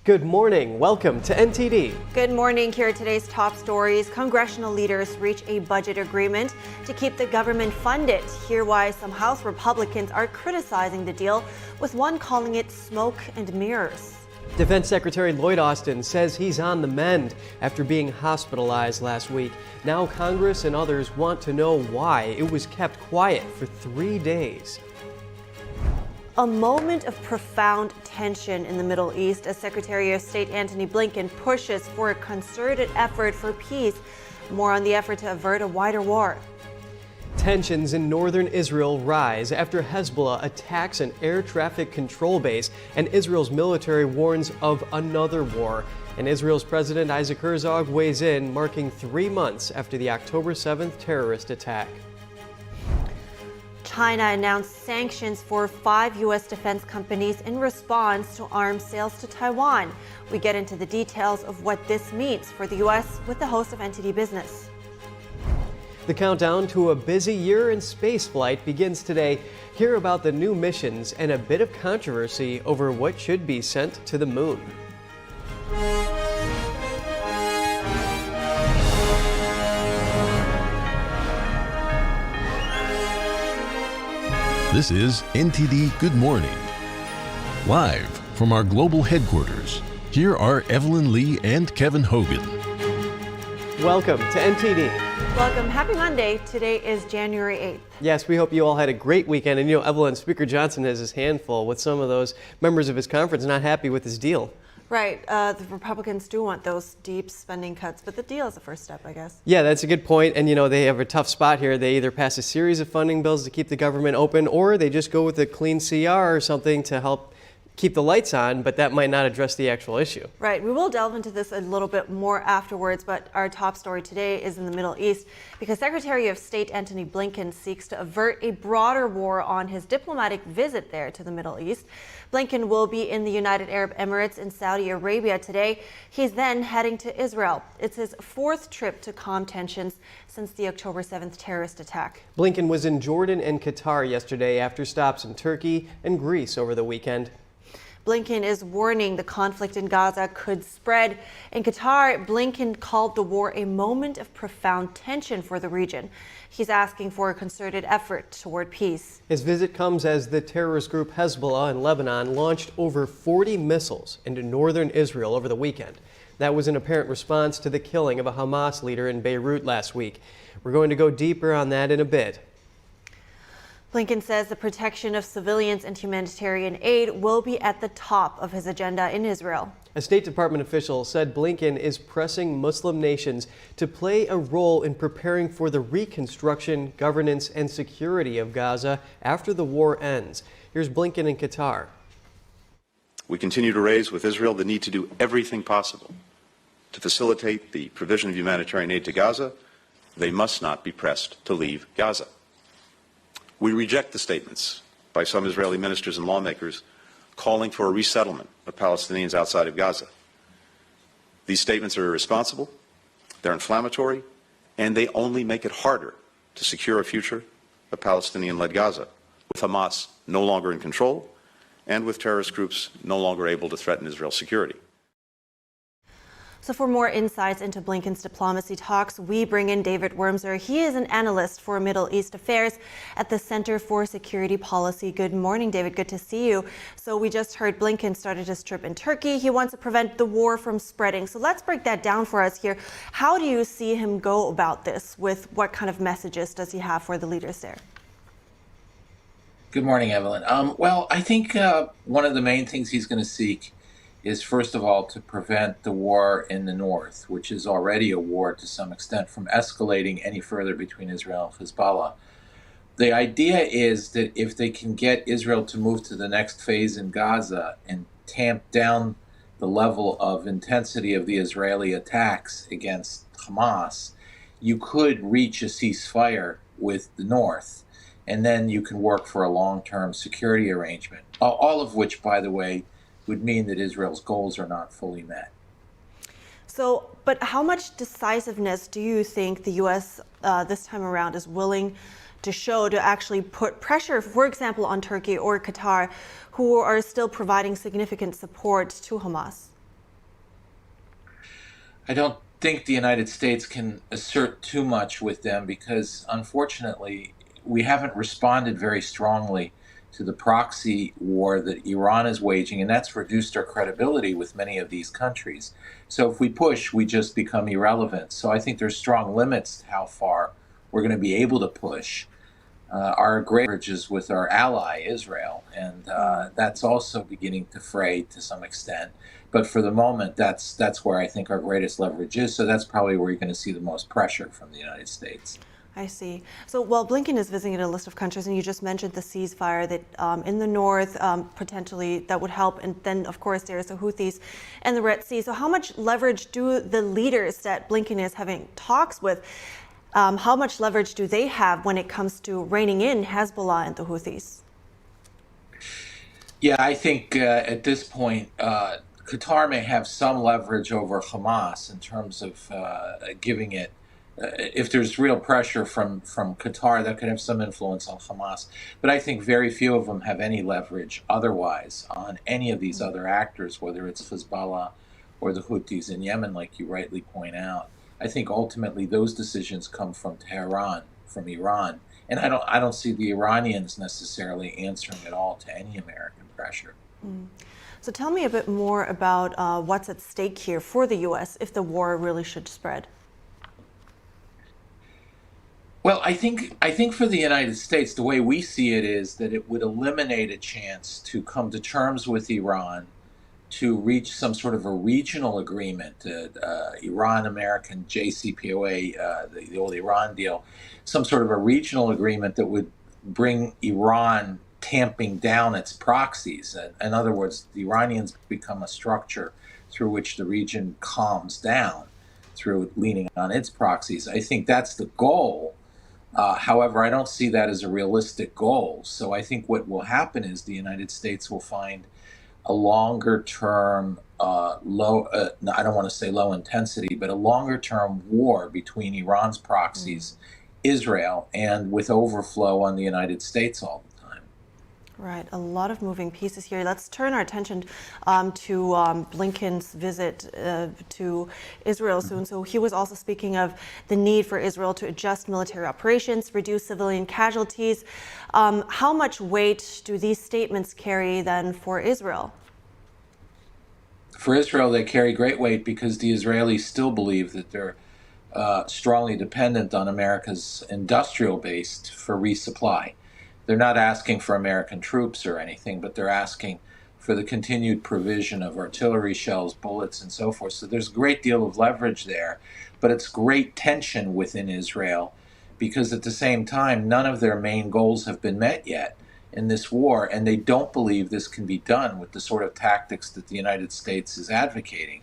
Good morning. Welcome to NTD. Good morning. Here are today's top stories. Congressional leaders reach a budget agreement to keep the government funded. Hear why some House Republicans are criticizing the deal, with one calling it smoke and mirrors. Defense Secretary Lloyd Austin says he's on the mend after being hospitalized last week. Now Congress and others want to know why it was kept quiet for 3 days. A moment of profound tension in the Middle East as Secretary of State Antony Blinken pushes for a concerted effort for peace. More on the effort to avert a wider war. Tensions in northern Israel rise after Hezbollah attacks an air traffic control base, and Israel's military warns of another war. And Israel's President Isaac Herzog weighs in, marking 3 months after the October 7th terrorist attack. China announced sanctions for 5 U.S. defense companies in response to arms sales to Taiwan. We get into the details of what this means for the U.S. with the host of NTD Business. The countdown to a busy year in spaceflight begins today. Hear about the new missions and a bit of controversy over what should be sent to the moon. This is NTD Good Morning. Live from our global headquarters, here are Evelyn Lee and Kevin Hogan. Welcome to NTD. Welcome. Happy Monday. Today is January 8th. Yes, we hope you all had a great weekend. And Evelyn, Speaker Johnson has his hand full with some of those members of his conference not happy with his deal. Right. The Republicans do want those deep spending cuts, but the deal is the first step, I guess. Yeah, that's a good point. And, they have a tough spot here. They either pass a series of funding bills to keep the government open, or they just go with a clean CR or something to help keep the lights on, but that might not address the actual issue. Right. We will delve into this a little bit more afterwards, but our top story today is in the Middle East because Secretary of State Antony Blinken seeks to avert a broader war on his diplomatic visit there to the Middle East. Blinken will be in the United Arab Emirates and Saudi Arabia today. He's then heading to Israel. It's his 4th trip to calm tensions since the October 7th terrorist attack. Blinken was in Jordan and Qatar yesterday after stops in Turkey and Greece over the weekend. Blinken is warning the conflict in Gaza could spread. In Qatar, Blinken called the war a moment of profound tension for the region. He's asking for a concerted effort toward peace. His visit comes as the terrorist group Hezbollah in Lebanon launched over 40 missiles into northern Israel over the weekend. That was an apparent response to the killing of a Hamas leader in Beirut last week. We're going to go deeper on that in a bit. Blinken says the protection of civilians and humanitarian aid will be at the top of his agenda in Israel. A State Department official said Blinken is pressing Muslim nations to play a role in preparing for the reconstruction, governance, and security of Gaza after the war ends. Here's Blinken in Qatar. We continue to raise with Israel the need to do everything possible to facilitate the provision of humanitarian aid to Gaza. They must not be pressed to leave Gaza. We reject the statements by some Israeli ministers and lawmakers calling for a resettlement of Palestinians outside of Gaza. These statements are irresponsible, they're inflammatory, and they only make it harder to secure a future of Palestinian-led Gaza, with Hamas no longer in control and with terrorist groups no longer able to threaten Israel's security. So for more insights into Blinken's diplomacy talks, we bring in David Wormser. He is an analyst for Middle East Affairs at the Center for Security Policy. Good morning, David. Good to see you. So we just heard Blinken started his trip in Turkey. He wants to prevent the war from spreading. So let's break that down for us here. How do you see him go about this? With what kind of messages does he have for the leaders there? Good morning, Evelyn. Well, I think one of the main things he's going to seek is, first of all, to prevent the war in the north, which is already a war to some extent, from escalating any further between Israel and Hezbollah. The idea is that if they can get Israel to move to the next phase in Gaza and tamp down the level of intensity of the Israeli attacks against Hamas, you could reach a ceasefire with the north, and then you can work for a long-term security arrangement, all of which, by the way, would mean that Israel's goals are not fully met. So, but how much decisiveness do you think the U.S. This time around is willing to show to actually put pressure, for example, on Turkey or Qatar, who are still providing significant support to Hamas? I don't think the United States can assert too much with them because, unfortunately, we haven't responded very strongly to the proxy war that Iran is waging, and that's reduced our credibility with many of these countries. So if we push, we just become irrelevant. So I think there's strong limits to how far we're going to be able to push. Our great leverage is with our ally, Israel, and that's also beginning to fray to some extent. But for the moment, that's where I think our greatest leverage is. So that's probably where you're going to see the most pressure from the United States. I see. So while Blinken is visiting a list of countries, and you just mentioned the ceasefire that in the north, potentially that would help, and then of course there's the Houthis and the Red Sea. So how much leverage do the leaders that Blinken is having talks with, how much leverage do they have when it comes to reining in Hezbollah and the Houthis? Yeah, I think at this point, Qatar may have some leverage over Hamas in terms of giving it. If there's real pressure from Qatar, that could have some influence on Hamas. But I think very few of them have any leverage otherwise on any of these other actors, whether it's Hezbollah or the Houthis in Yemen, like you rightly point out. I think ultimately those decisions come from Tehran, from Iran. And I don't see the Iranians necessarily answering at all to any American pressure. So tell me a bit more about what's at stake here for the U.S. if the war really should spread. Well, I think for the United States, the way we see it is that it would eliminate a chance to come to terms with Iran, to reach some sort of a regional agreement, Iran-American JCPOA, the old Iran deal, some sort of a regional agreement that would bring Iran tamping down its proxies. In other words, the Iranians become a structure through which the region calms down through leaning on its proxies. I think that's the goal. However, I don't see that as a realistic goal. So I think what will happen is the United States will find a longer term, I don't want to say low intensity, but a longer term war between Iran's proxies, Israel, and with overflow on the United States all the time. Right, a lot of moving pieces here. Let's turn our attention to Blinken's visit to Israel soon. So he was also speaking of the need for Israel to adjust military operations, reduce civilian casualties. How much weight do these statements carry then for Israel? For Israel, they carry great weight because the Israelis still believe that they're strongly dependent on America's industrial base for resupply. They're not asking for American troops or anything, but they're asking for the continued provision of artillery shells, bullets, and so forth. So there's a great deal of leverage there, but it's great tension within Israel because at the same time, none of their main goals have been met yet in this war, and they don't believe this can be done with the sort of tactics that the United States is advocating.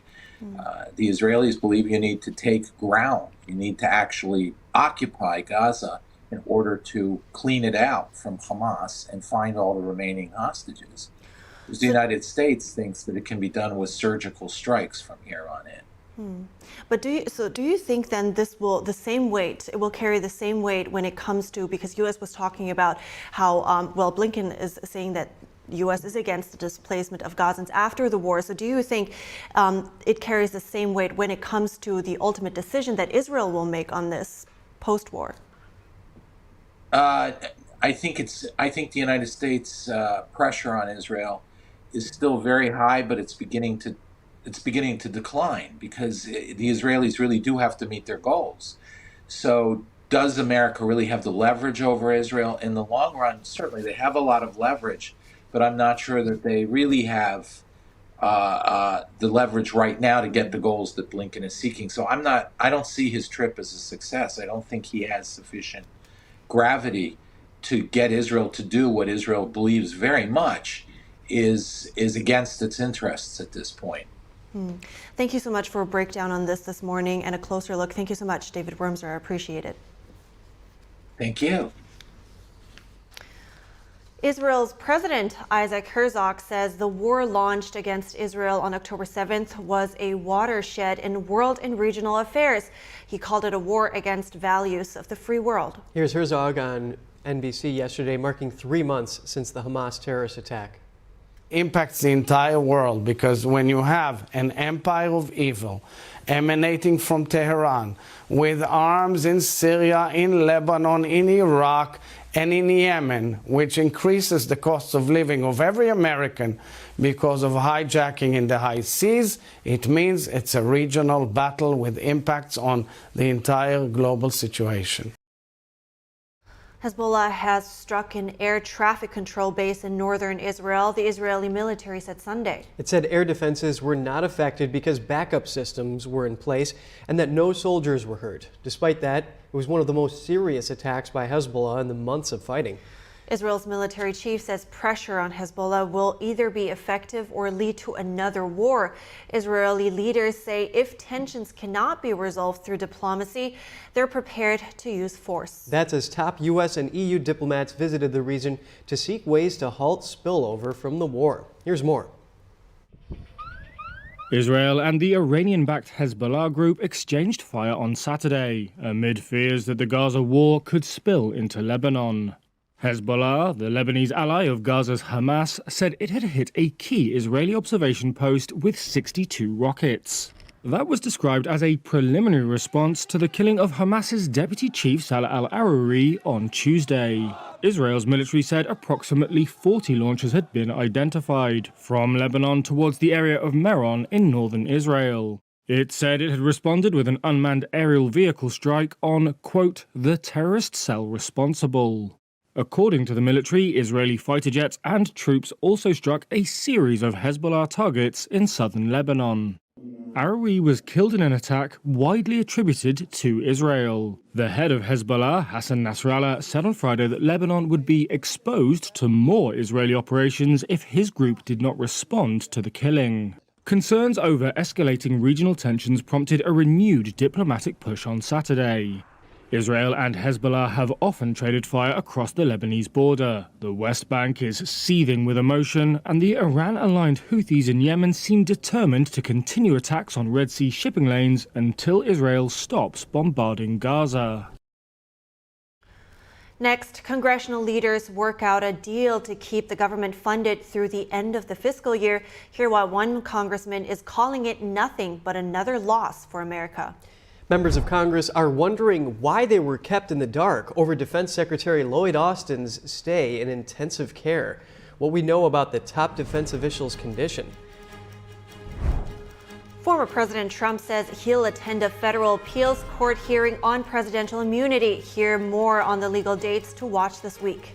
The Israelis believe you need to take ground. You need to actually occupy Gaza in order to clean it out from Hamas and find all the remaining hostages. Because the United States thinks that it can be done with surgical strikes from here on in. But do you think then this will it will carry the same weight when it comes to, because U.S. was talking about how, Blinken is saying that the U.S. is against the displacement of Gazans after the war. So do you think it carries the same weight when it comes to the ultimate decision that Israel will make on this post-war? I think the United States pressure on Israel is still very high, but it's beginning to decline because the Israelis really do have to meet their goals. So does America really have the leverage over Israel? In the long run, certainly they have a lot of leverage, but I'm not sure that they really have the leverage right now to get the goals that Blinken is seeking. So I don't see his trip as a success. I don't think he has sufficient gravity to get Israel to do what Israel believes very much is against its interests at this point. Thank you so much for a breakdown on this morning and a closer look. Thank you so much, David Wormser. I appreciate it. Thank you. Israel's President Isaac Herzog says the war launched against Israel on October 7th was a watershed in world and regional affairs. He called it a war against values of the free world. Here's Herzog on NBC yesterday, marking 3 months since the Hamas terrorist attack. impacts the entire world, because when you have an empire of evil emanating from Tehran with arms in Syria, in Lebanon, in Iraq, and in Yemen, which increases the cost of living of every American because of hijacking in the high seas, it means it's a regional battle with impacts on the entire global situation. Hezbollah has struck an air traffic control base in northern Israel, the Israeli military said Sunday. It said air defenses were not affected because backup systems were in place and that no soldiers were hurt. Despite that, it was one of the most serious attacks by Hezbollah in the months of fighting. Israel's military chief says pressure on Hezbollah will either be effective or lead to another war. Israeli leaders say if tensions cannot be resolved through diplomacy, they're prepared to use force. That's as top U.S. and EU diplomats visited the region to seek ways to halt spillover from the war. Here's more. Israel and the Iranian-backed Hezbollah group exchanged fire on Saturday, amid fears that the Gaza war could spill into Lebanon. Hezbollah, the Lebanese ally of Gaza's Hamas, said it had hit a key Israeli observation post with 62 rockets. That was described as a preliminary response to the killing of Hamas's deputy chief Salah al-Aruri on Tuesday. Israel's military said approximately 40 launches had been identified from Lebanon towards the area of Meron in northern Israel. It said it had responded with an unmanned aerial vehicle strike on, quote, the terrorist cell responsible. According to the military, Israeli fighter jets and troops also struck a series of Hezbollah targets in southern Lebanon. Aruri was killed in an attack widely attributed to Israel. The head of Hezbollah, Hassan Nasrallah, said on Friday that Lebanon would be exposed to more Israeli operations if his group did not respond to the killing. Concerns over escalating regional tensions prompted a renewed diplomatic push on Saturday. Israel and Hezbollah have often traded fire across the Lebanese border. The West Bank is seething with emotion, and the Iran-aligned Houthis in Yemen seem determined to continue attacks on Red Sea shipping lanes until Israel stops bombarding Gaza. Next, congressional leaders work out a deal to keep the government funded through the end of the fiscal year. Hear why one congressman is calling it nothing but another loss for America. Members of Congress are wondering why they were kept in the dark over Defense Secretary Lloyd Austin's stay in intensive care. What we know about the top defense official's condition. Former President Trump says he'll attend a federal appeals court hearing on presidential immunity. Hear more on the legal dates to watch this week.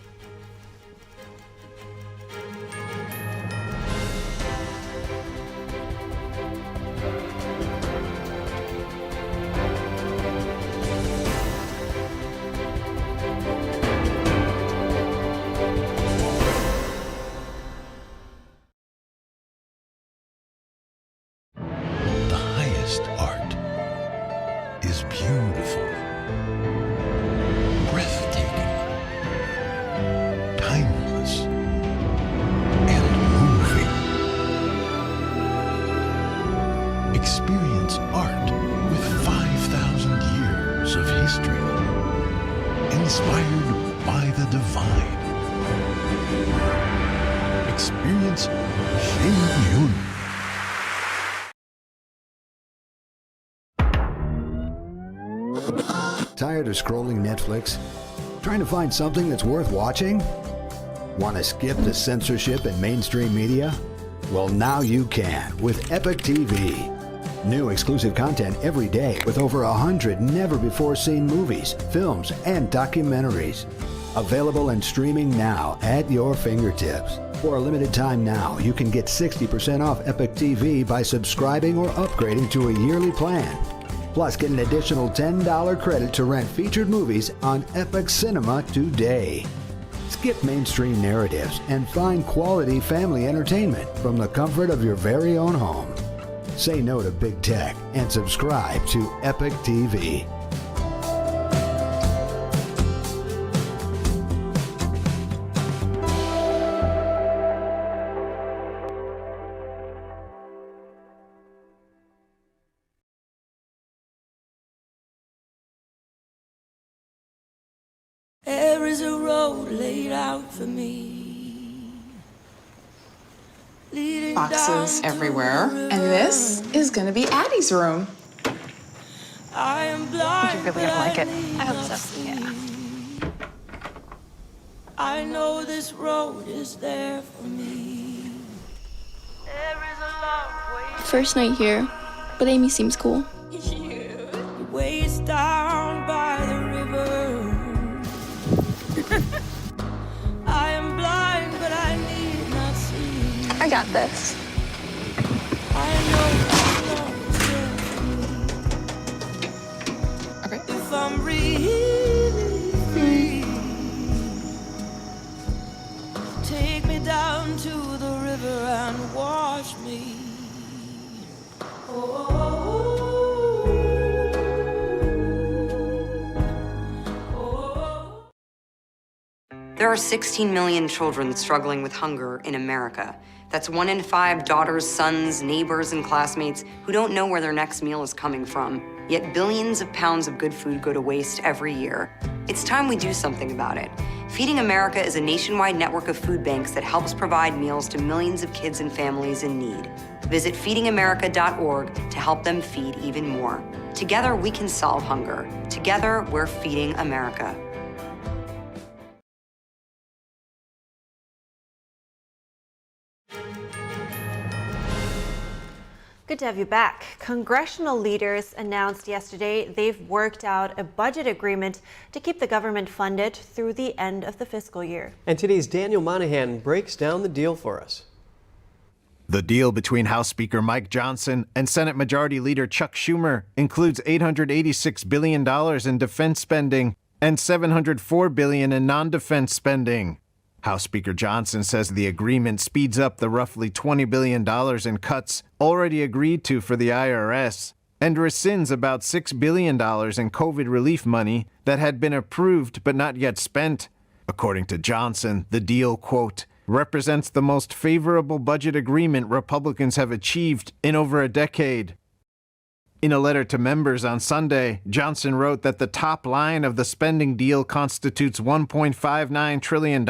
Art is beautiful, breathtaking, timeless, and moving. Experience art with 5,000 years of history, inspired by the divine. Experience Shen Yun. Tired of scrolling Netflix? Trying to find something that's worth watching? Want to skip the censorship in mainstream media? Well, now you can with Epic TV. New exclusive content every day with over 100 never-before-seen movies, films, and documentaries. Available and streaming now at your fingertips. For a limited time now, you can get 60% off Epic TV by subscribing or upgrading to a yearly plan. Plus, get an additional $10 credit to rent featured movies on Epic Cinema today. Skip mainstream narratives and find quality family entertainment from the comfort of your very own home. Say no to big tech and subscribe to Epic TV. There is a road laid out for me. Boxes everywhere. And this is gonna be Addie's room. I think you're really gonna like it. I hope so. Yeah. I know this road is there for me. There is a long way. First night here, but Amy seems cool. Waist down by the river. I am blind, but I need not see. I got this. I know this road is there for me. Okay. If I'm really free, take me down to the river and wash me. There are 16 million children struggling with hunger in America. That's 1 in 5 daughters, sons, neighbors, and classmates who don't know where their next meal is coming from. Yet billions of pounds of good food go to waste every year. It's time we do something about it. Feeding America is a nationwide network of food banks that helps provide meals to millions of kids and families in need. Visit feedingamerica.org to help them feed even more. Together, we can solve hunger. Together, we're feeding America. Good to have you back. Congressional leaders announced yesterday they've worked out a budget agreement to keep the government funded through the end of the fiscal year. And today's Daniel Monahan breaks down the deal for us. The deal between House Speaker Mike Johnson and Senate Majority Leader Chuck Schumer includes $886 billion in defense spending and $704 billion in non-defense spending. House Speaker Johnson says the agreement speeds up the roughly $20 billion in cuts already agreed to for the IRS and rescinds about $6 billion in COVID relief money that had been approved but not yet spent. According to Johnson, the deal, quote, represents the most favorable budget agreement Republicans have achieved in over a decade. In a letter to members on Sunday, Johnson wrote that the top line of the spending deal constitutes $1.59 trillion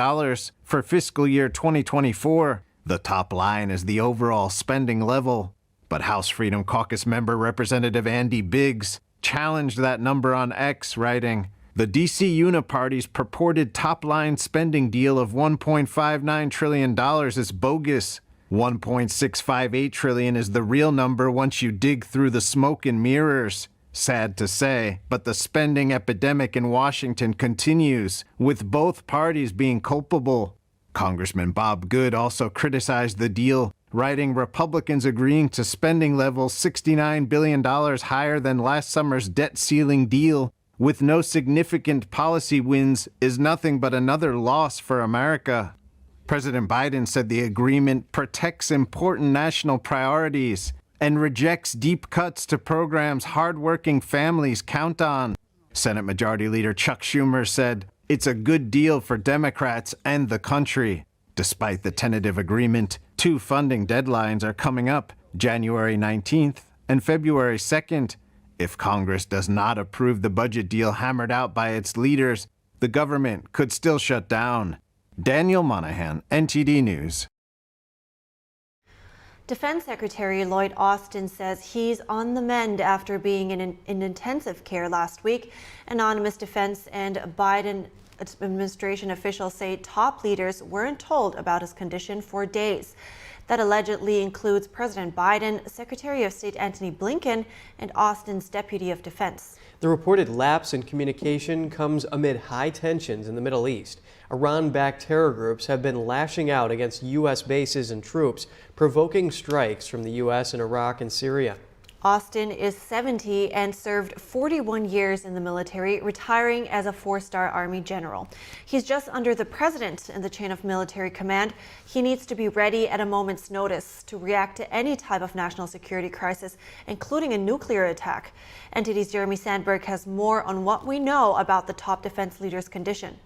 for fiscal year 2024. The top line is the overall spending level. But House Freedom Caucus member Representative Andy Biggs challenged that number on X, writing, "The D.C. Uniparty's purported top-line spending deal of $1.59 trillion is bogus. $1.658 trillion is the real number once you dig through the smoke and mirrors. Sad to say, but the spending epidemic in Washington continues, with both parties being culpable." Congressman Bob Good also criticized the deal, writing Republicans agreeing to spending levels $69 billion higher than last summer's debt ceiling deal, with no significant policy wins, is nothing but another loss for America. President Biden said the agreement protects important national priorities and rejects deep cuts to programs hardworking families count on. Senate Majority Leader Chuck Schumer said, "It's a good deal for Democrats and the country." Despite the tentative agreement, 2 funding deadlines are coming up, January 19th and February 2nd. If Congress does not approve the budget deal hammered out by its leaders, the government could still shut down. Daniel Monahan, NTD News. Defense Secretary Lloyd Austin says he's on the mend after being in intensive care last week. Anonymous defense and Biden administration officials say top leaders weren't told about his condition for days. That allegedly includes President Biden, Secretary of State Antony Blinken, and Austin's Deputy of Defense. The reported lapse in communication comes amid high tensions in the Middle East. Iran-backed terror groups have been lashing out against U.S. bases and troops, provoking strikes from the U.S. in Iraq and Syria. Austin is 70 and served 41 years in the military, retiring as a 4-star Army general. He's just under the president in the chain of military command. He needs to be ready at a moment's notice to react to any type of national security crisis, including a nuclear attack. NTD's Jeremy Sandberg has more on what we know about the top defense leader's condition.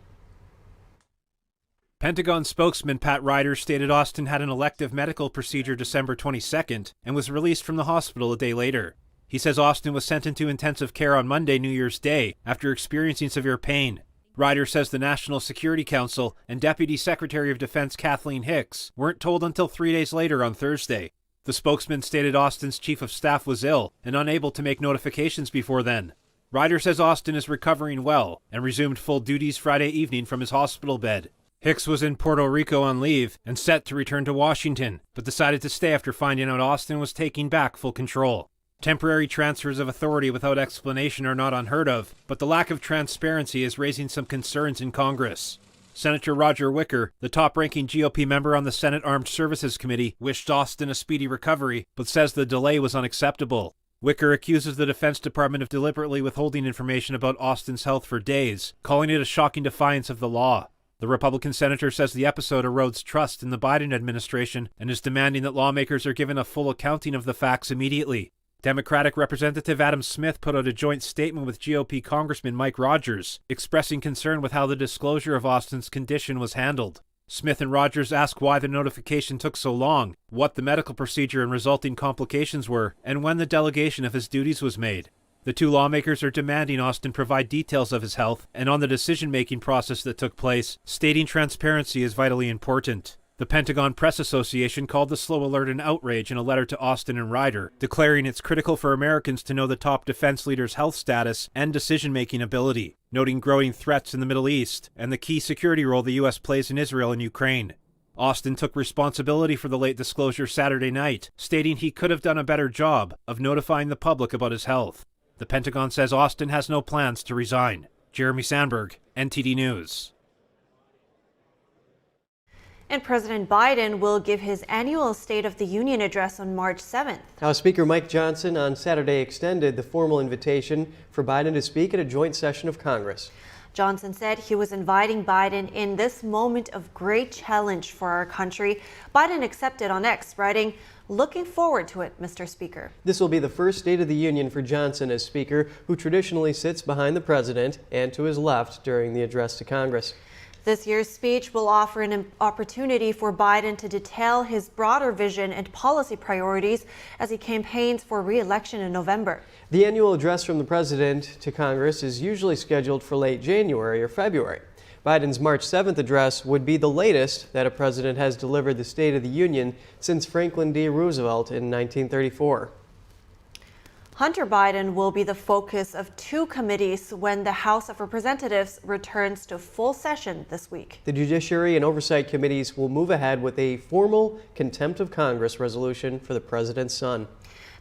Pentagon spokesman Pat Ryder stated Austin had an elective medical procedure December 22nd and was released from the hospital a day later. He says Austin was sent into intensive care on Monday, New Year's Day, after experiencing severe pain. Ryder says the National Security Council and Deputy Secretary of Defense Kathleen Hicks weren't told until 3 days later on Thursday. The spokesman stated Austin's chief of staff was ill and unable to make notifications before then. Ryder says Austin is recovering well and resumed full duties Friday evening from his hospital bed. Hicks was in Puerto Rico on leave and set to return to Washington, but decided to stay after finding out Austin was taking back full control. Temporary transfers of authority without explanation are not unheard of, but the lack of transparency is raising some concerns in Congress. Senator Roger Wicker, the top-ranking GOP member on the Senate Armed Services Committee, wished Austin a speedy recovery, but says the delay was unacceptable. Wicker accuses the Defense Department of deliberately withholding information about Austin's health for days, calling it a shocking defiance of the law. The Republican senator says the episode erodes trust in the Biden administration and is demanding that lawmakers are given a full accounting of the facts immediately. Democratic Representative Adam Smith put out a joint statement with GOP Congressman Mike Rogers, expressing concern with how the disclosure of Austin's condition was handled. Smith and Rogers asked why the notification took so long, what the medical procedure and resulting complications were, and when the delegation of his duties was made. The two lawmakers are demanding Austin provide details of his health and on the decision-making process that took place, stating transparency is vitally important. The Pentagon Press Association called the slow alert an outrage in a letter to Austin and Ryder, declaring it's critical for Americans to know the top defense leader's health status and decision-making ability, noting growing threats in the Middle East and the key security role the U.S. plays in Israel and Ukraine. Austin took responsibility for the late disclosure Saturday night, stating he could have done a better job of notifying the public about his health. The Pentagon says Austin has no plans to resign. Jeremy Sandberg, NTD News. And President Biden will give his annual State of the Union address on March 7th. House Speaker Mike Johnson on Saturday extended the formal invitation for Biden to speak at a joint session of Congress. Johnson said he was inviting Biden in this moment of great challenge for our country. Biden accepted on X, writing, "Looking forward to it, Mr. Speaker." This will be the first State of the Union for Johnson as Speaker, who traditionally sits behind the president and to his left during the address to Congress. This year's speech will offer an opportunity for Biden to detail his broader vision and policy priorities as he campaigns for re-election in November. The annual address from the president to Congress is usually scheduled for late January or February. Biden's March 7th address would be the latest that a president has delivered the State of the Union since Franklin D. Roosevelt in 1934. Hunter Biden will be the focus of two committees when the House of Representatives returns to full session this week. The Judiciary and Oversight Committees will move ahead with a formal contempt of Congress resolution for the president's son.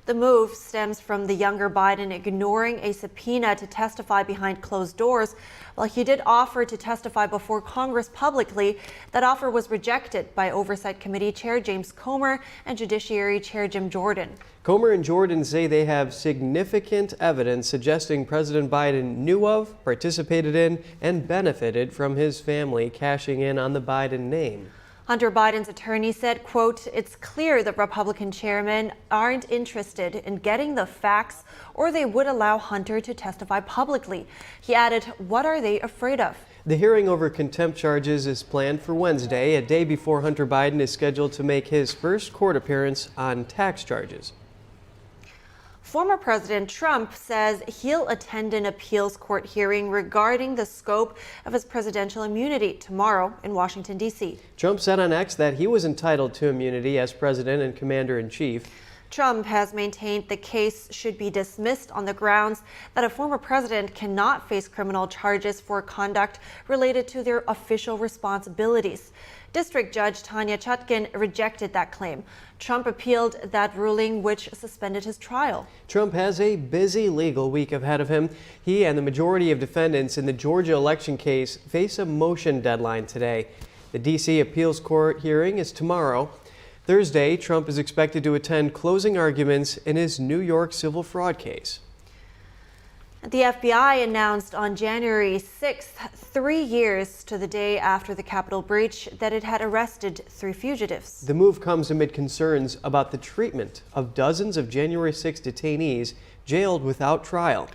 The move stems from the younger Biden ignoring a subpoena to testify behind closed doors. While he did offer to testify before Congress publicly, that offer was rejected by Oversight Committee Chair James Comer and Judiciary Chair Jim Jordan. Comer and Jordan say they have significant evidence suggesting President Biden knew of, participated in, and benefited from his family cashing in on the Biden name. Hunter Biden's attorney said, quote, "It's clear that Republican chairmen aren't interested in getting the facts or they would allow Hunter to testify publicly." He added, "What are they afraid of?" The hearing over contempt charges is planned for Wednesday, a day before Hunter Biden is scheduled to make his first court appearance on tax charges. Former President Trump says he'll attend an appeals court hearing regarding the scope of his presidential immunity tomorrow in Washington, D.C. Trump said on X that he was entitled to immunity as president and commander-in-chief. Trump has maintained the case should be dismissed on the grounds that a former president cannot face criminal charges for conduct related to their official responsibilities. District Judge Tanya Chutkin rejected that claim. Trump appealed that ruling, which suspended his trial. Trump has a busy legal week ahead of him. He and the majority of defendants in the Georgia election case face a motion deadline today. The D.C. appeals court hearing is tomorrow. Thursday, Trump is expected to attend closing arguments in his New York civil fraud case. The FBI announced on January 6th, 3 years to the day after the Capitol breach, that it had arrested 3 fugitives. The move comes amid concerns about the treatment of dozens of January 6 detainees jailed without trial.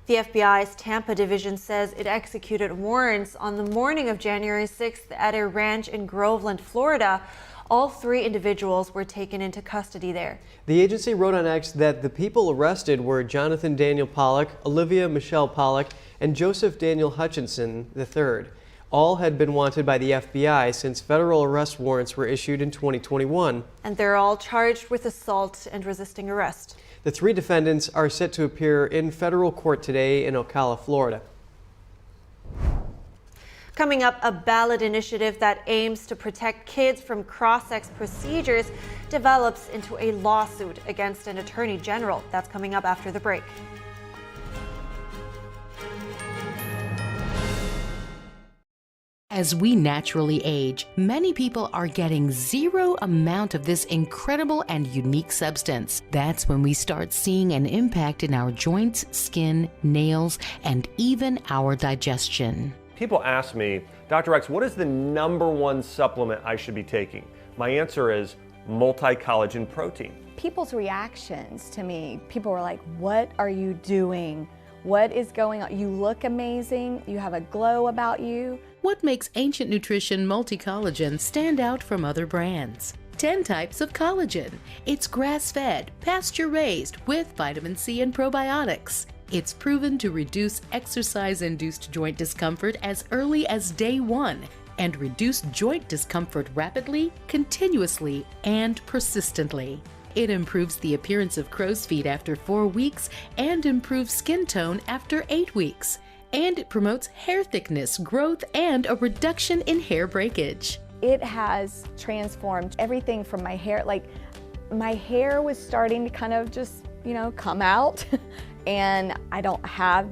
The FBI's Tampa division says it executed warrants on the morning of January 6th at a ranch in Groveland, Florida. All 3 individuals were taken into custody there. The agency wrote on X that the people arrested were Jonathan Daniel Pollock, Olivia Michelle Pollock, and Joseph Daniel Hutchinson III. All had been wanted by the FBI since federal arrest warrants were issued in 2021. And they're all charged with assault and resisting arrest. The 3 defendants are set to appear in federal court today in Ocala, Florida. Coming up, a ballot initiative that aims to protect kids from cross-sex procedures develops into a lawsuit against an attorney general. That's coming up after the break. As we naturally age, many people are getting zero amount of this incredible and unique substance. That's when we start seeing an impact in our joints, skin, nails, and even our digestion. People ask me, Dr. X, what is the #1 supplement I should be taking? My answer is multi-collagen protein. People's reactions to me, people were like, what are you doing? What is going on? You look amazing. You have a glow about you. What makes Ancient Nutrition Multi-Collagen stand out from other brands? 10 types of collagen. It's grass-fed, pasture-raised with vitamin C and probiotics. It's proven to reduce exercise-induced joint discomfort as early as day 1 and reduce joint discomfort rapidly, continuously, and persistently. It improves the appearance of crow's feet after 4 weeks and improves skin tone after 8 weeks. And it promotes hair thickness, growth, and a reduction in hair breakage. It has transformed everything from my hair. Like, my hair was starting to kind of just, come out. And I don't have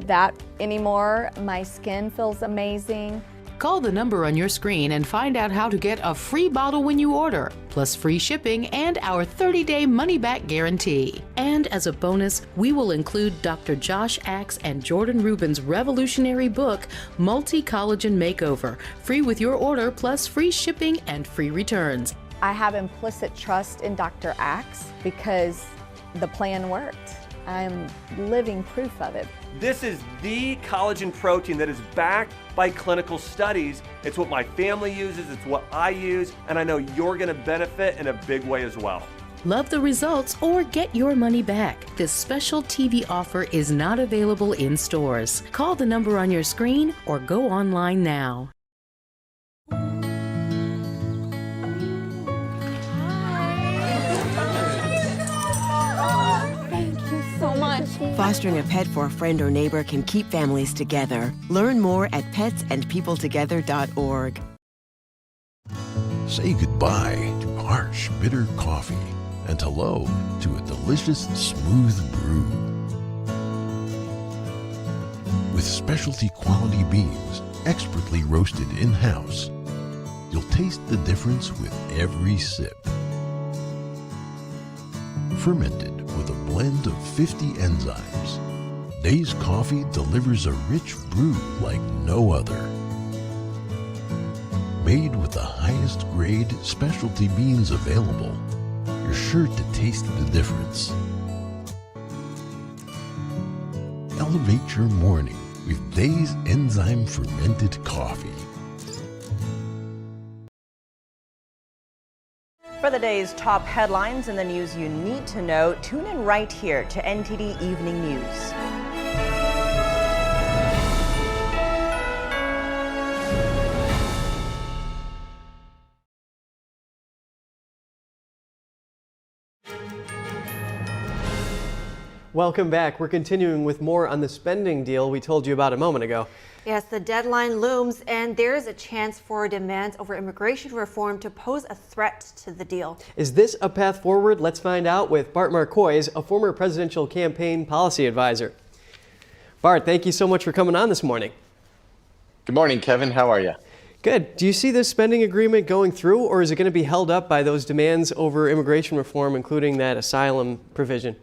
that anymore. My skin feels amazing. Call the number on your screen and find out how to get a free bottle when you order, plus free shipping and our 30-day money-back guarantee. And as a bonus, we will include Dr. Josh Axe and Jordan Rubin's revolutionary book, Multi-Collagen Makeover, free with your order, plus free shipping and free returns. I have implicit trust in Dr. Axe because the plan worked. I'm living proof of it. This is the collagen protein that is backed by clinical studies. It's what my family uses, it's what I use, and I know you're gonna benefit in a big way as well. Love the results or get your money back. This special TV offer is not available in stores. Call the number on your screen or go online now. Fostering a pet for a friend or neighbor can keep families together. Learn more at petsandpeopletogether.org. Say goodbye to harsh, bitter coffee and hello to a delicious, smooth brew. With specialty quality beans, expertly roasted in-house, you'll taste the difference with every sip. Fermented with a blend of 50 enzymes, Days Coffee delivers a rich brew like no other. Made with the highest grade specialty beans available, you're sure to taste the difference. Elevate your morning with Days Enzyme Fermented Coffee. For the day's top headlines and the news you need to know, tune in right here to NTD Evening News. Welcome back. We're continuing with more on the spending deal we told you about a moment ago. Yes, the deadline looms, and there is a chance for demands over immigration reform to pose a threat to the deal. Is this a path forward? Let's find out with Bart Marcois, a former presidential campaign policy advisor. Bart, thank you so much for coming on this morning. Good morning, Kevin. How are you? Good. Do you see this spending agreement going through, or is it going to be held up by those demands over immigration reform, including that asylum provision?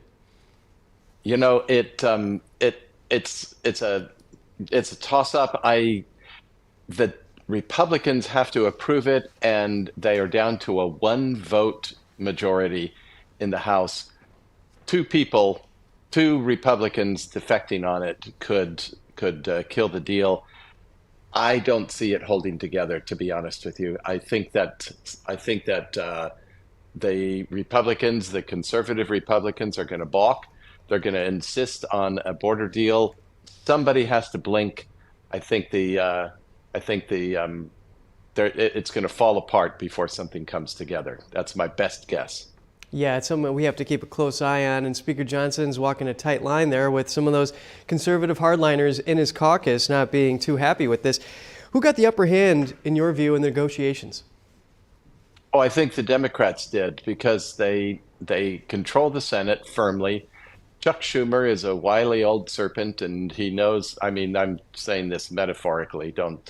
You know, it's a toss-up. The Republicans have to approve it, and they are down to a 1-vote majority in the House. Two Republicans defecting on it could kill the deal. I don't see it holding together, to be honest with you. I think that the Republicans, the conservative Republicans, are going to balk. They're going to insist on a border deal. Somebody has to blink. I think it's going to fall apart before something comes together. That's my best guess. Yeah, it's something we have to keep a close eye on, and Speaker Johnson's walking a tight line there with some of those conservative hardliners in his caucus not being too happy with this. Who got the upper hand, in your view, in the negotiations? Oh, I think the Democrats did, because they control the Senate firmly. Chuck Schumer is a wily old serpent, and he knows, I mean, I'm saying this metaphorically, don't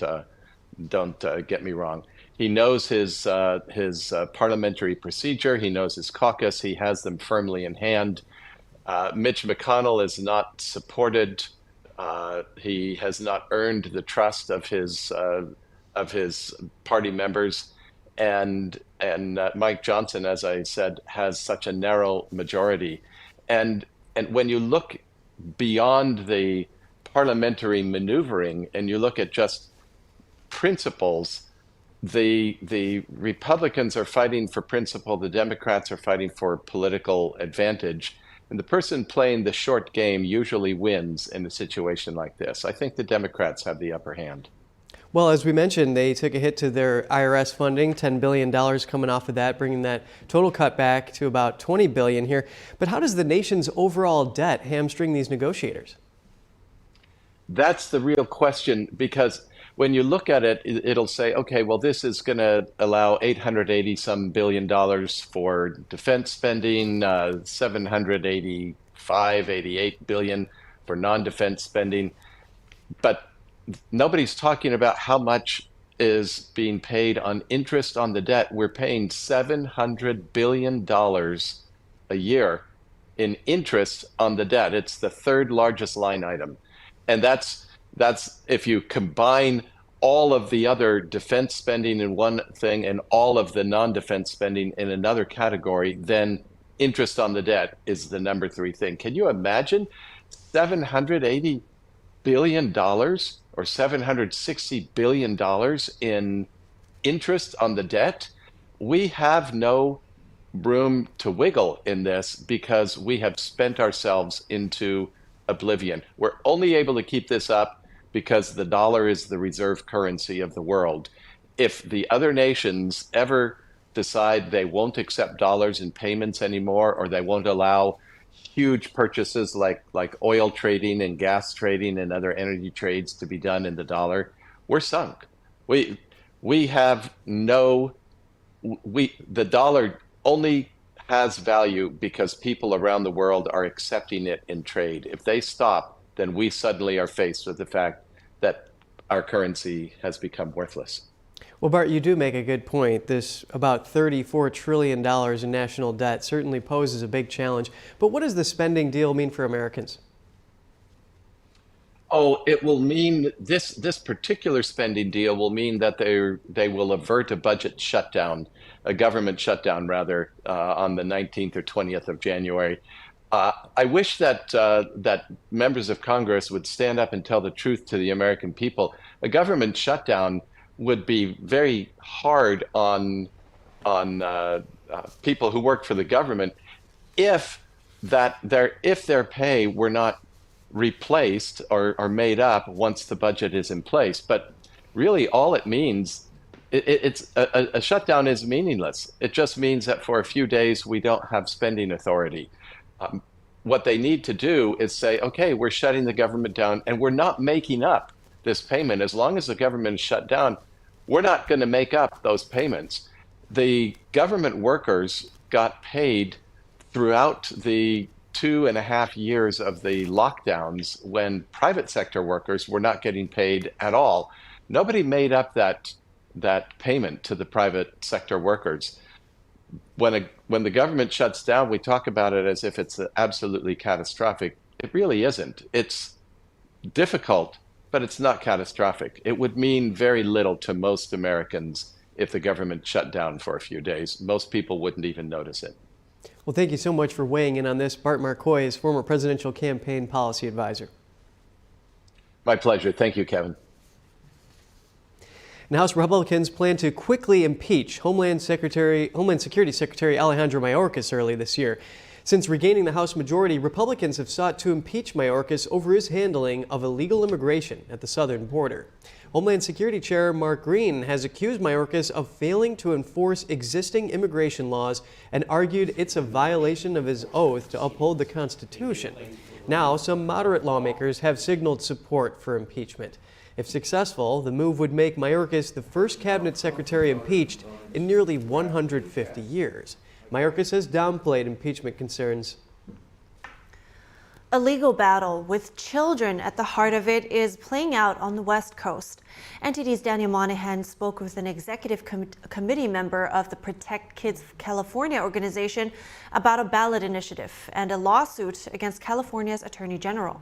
get me wrong. He knows his parliamentary procedure. He knows his caucus. He has them firmly in hand. Mitch McConnell is not supported. He has not earned the trust of his party members, and Mike Johnson, as I said, has such a narrow majority. And when you look beyond the parliamentary maneuvering and you look at just principles, the Republicans are fighting for principle, the Democrats are fighting for political advantage, and the person playing the short game usually wins in a situation like this. I think the Democrats have the upper hand. Well, as we mentioned, they took a hit to their IRS funding, $10 billion coming off of that, bringing that total cut back to about $20 billion here. But how does the nation's overall debt hamstring these negotiators? That's the real question, because when you look at it, it'll say, okay, well, this is going to allow $880 billion for defense spending, 88 billion for non-defense spending. But nobody's talking about how much is being paid on interest on the debt. We're paying $700 billion a year in interest on the debt. It's the third largest line item. And that's if you combine all of the other defense spending in one thing and all of the non-defense spending in another category, then interest on the debt is the number 3 thing. Can you imagine $780 billion or $760 billion in interest on the debt? We have no room to wiggle in this because we have spent ourselves into oblivion. We're only able to keep this up because the dollar is the reserve currency of the world. If the other nations ever decide they won't accept dollars in payments anymore, or they won't allow huge purchases like oil trading and gas trading and other energy trades to be done in the dollar, we're sunk. The dollar only has value because people around the world are accepting it in trade. If they stop, then we suddenly are faced with the fact that our currency has become worthless. Well, Bart, you do make a good point. This about $34 trillion in national debt certainly poses a big challenge. But what does the spending deal mean for Americans? Oh, it will mean this particular spending deal will mean that they will avert a budget shutdown, a government shutdown rather, on the 19th or 20th of January. I wish that members of Congress would stand up and tell the truth to the American people. A government shutdown would be very hard on people who work for the government if their pay were not replaced or made up once the budget is in place. But really, all it means, a shutdown is meaningless. It just means that for a few days we don't have spending authority. What they need to do is say, okay, we're shutting the government down and we're not making up this payment. As long as the government is shut down, we're not going to make up those payments. The government workers got paid throughout the 2.5 years of the lockdowns when private sector workers were not getting paid at all. Nobody made up that payment to the private sector workers. When the government shuts down, we talk about it as if it's absolutely catastrophic. It really isn't. It's difficult, but it's not catastrophic. It would mean very little to most Americans if the government shut down for a few days. Most people wouldn't even notice it. Well, thank you so much for weighing in on this. Bart Marcois is former presidential campaign policy advisor. My pleasure. Thank you, Kevin. And House Republicans plan to quickly impeach Homeland Security Secretary Alejandro Mayorkas early this year. Since regaining the House majority, Republicans have sought to impeach Mayorkas over his handling of illegal immigration at the southern border. Homeland Security Chair Mark Green has accused Mayorkas of failing to enforce existing immigration laws and argued it's a violation of his oath to uphold the Constitution. Now, some moderate lawmakers have signaled support for impeachment. If successful, the move would make Mayorkas the first cabinet secretary impeached in nearly 150 years. Mayorkas has downplayed impeachment concerns. A legal battle with children at the heart of it is playing out on the West Coast. NTD's Daniel Monahan spoke with an executive committee member of the Protect Kids California organization about a ballot initiative and a lawsuit against California's Attorney General.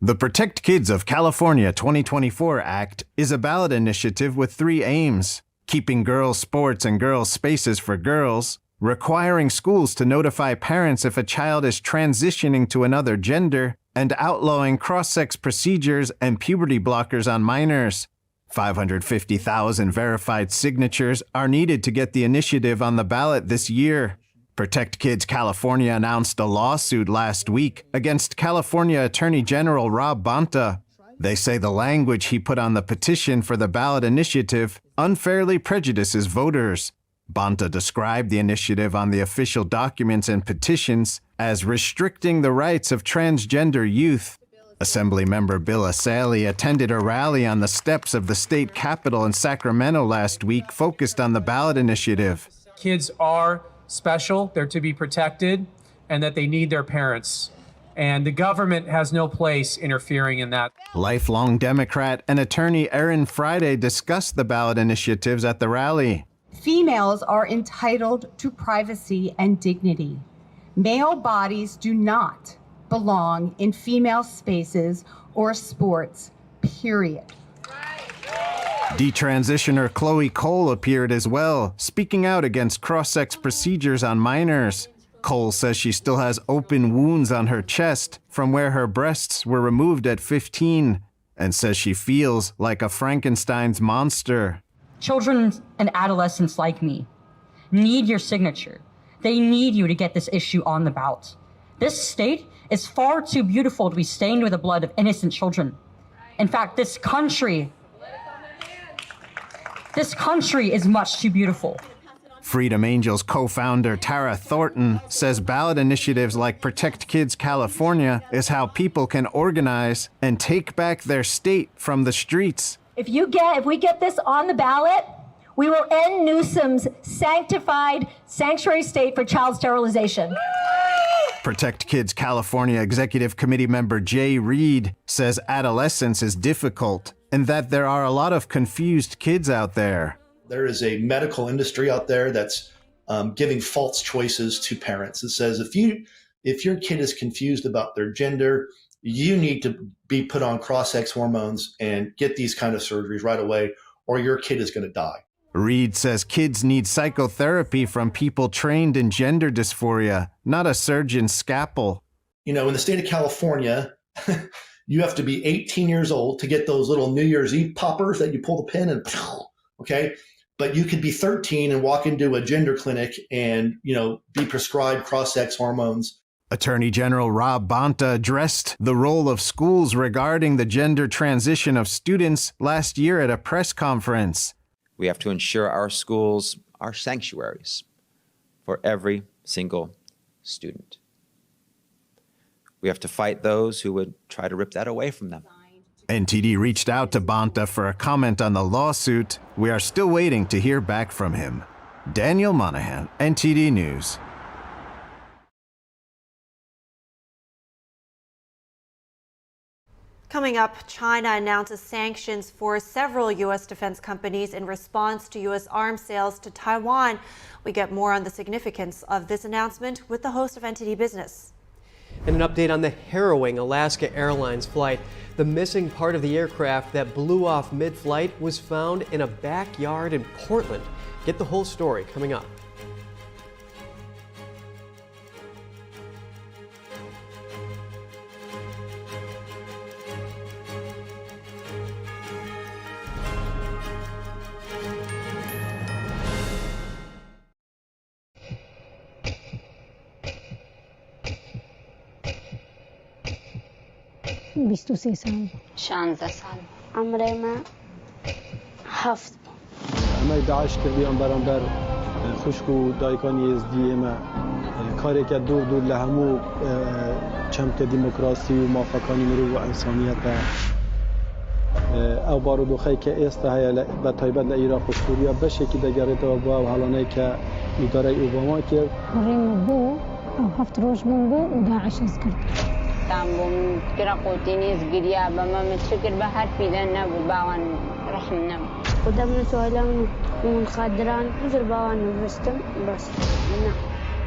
The Protect Kids of California 2024 Act is a ballot initiative with 3 aims: keeping girls' sports and girls' spaces for girls, requiring schools to notify parents if a child is transitioning to another gender, and outlawing cross-sex procedures and puberty blockers on minors. 550,000 verified signatures are needed to get the initiative on the ballot this year. Protect Kids California announced a lawsuit last week against California Attorney General Rob Bonta. They say the language he put on the petition for the ballot initiative unfairly prejudices voters. Bonta described the initiative on the official documents and petitions as restricting the rights of transgender youth. Assemblymember Bill Asali attended a rally on the steps of the state capitol in Sacramento last week focused on the ballot initiative. Kids are special, they're to be protected, and that they need their parents. And the government has no place interfering in that. Lifelong Democrat and attorney Erin Friday discussed the ballot initiatives at the rally. Females are entitled to privacy and dignity. Male bodies do not belong in female spaces or sports, period. Detransitioner Chloe Cole appeared as well, speaking out against cross-sex procedures on minors. Cole says she still has open wounds on her chest from where her breasts were removed at 15, and says she feels like a Frankenstein's monster. Children and adolescents like me need your signature. They need you to get this issue on the ballot. This state is far too beautiful to be stained with the blood of innocent children. In fact, this country is much too beautiful. Freedom Angels co-founder Tara Thornton says ballot initiatives like Protect Kids California is how people can organize and take back their state from the streets. If we get this on the ballot, we will end Newsom's sanctified sanctuary state for child sterilization. Protect Kids California Executive Committee member Jay Reed says adolescence is difficult and that there are a lot of confused kids out there. There is a medical industry out there that's giving false choices to parents. It says if your kid is confused about their gender, you need to be put on cross-sex hormones and get these kind of surgeries right away, or your kid is going to die. Reed says kids need psychotherapy from people trained in gender dysphoria, not a surgeon's scalpel. You know, in the state of California, you have to be 18 years old to get those little New Year's Eve poppers that you pull the pin and, okay? But you could be 13 and walk into a gender clinic and, be prescribed cross-sex hormones. Attorney General Rob Bonta addressed the role of schools regarding the gender transition of students last year at a press conference. We have to ensure our schools are sanctuaries for every single student. We have to fight those who would try to rip that away from them. NTD reached out to Bonta for a comment on the lawsuit. We are still waiting to hear back from him. Daniel Monahan, NTD News. Coming up, China announces sanctions for several U.S. defense companies in response to U.S. arms sales to Taiwan. We get more on the significance of this announcement with the host of NTD Business. And an update on the harrowing Alaska Airlines flight. The missing part of the aircraft that blew off mid-flight was found in a backyard in Portland. Get the whole story coming up. 23 سال 16 سال عمري ما هفت اما 11 کردی بر خشک و دایکان یزدی اما کاری که دور لهمو چمک دموکراسی و موافقانی مرو و انسانیت او بارو خی که است های به تایبت لایران خوشبوریا بشه که دگرت و با حالانه که اداره اوباما کرد مریم بو او هفت روز بو و داعش کرد تامبوم کرا قوتینیز گریا به ما متشکر به هر پیدن نبو باوان رحم نبو قدامنا سوالان من خادران نزل باوان نفستم بس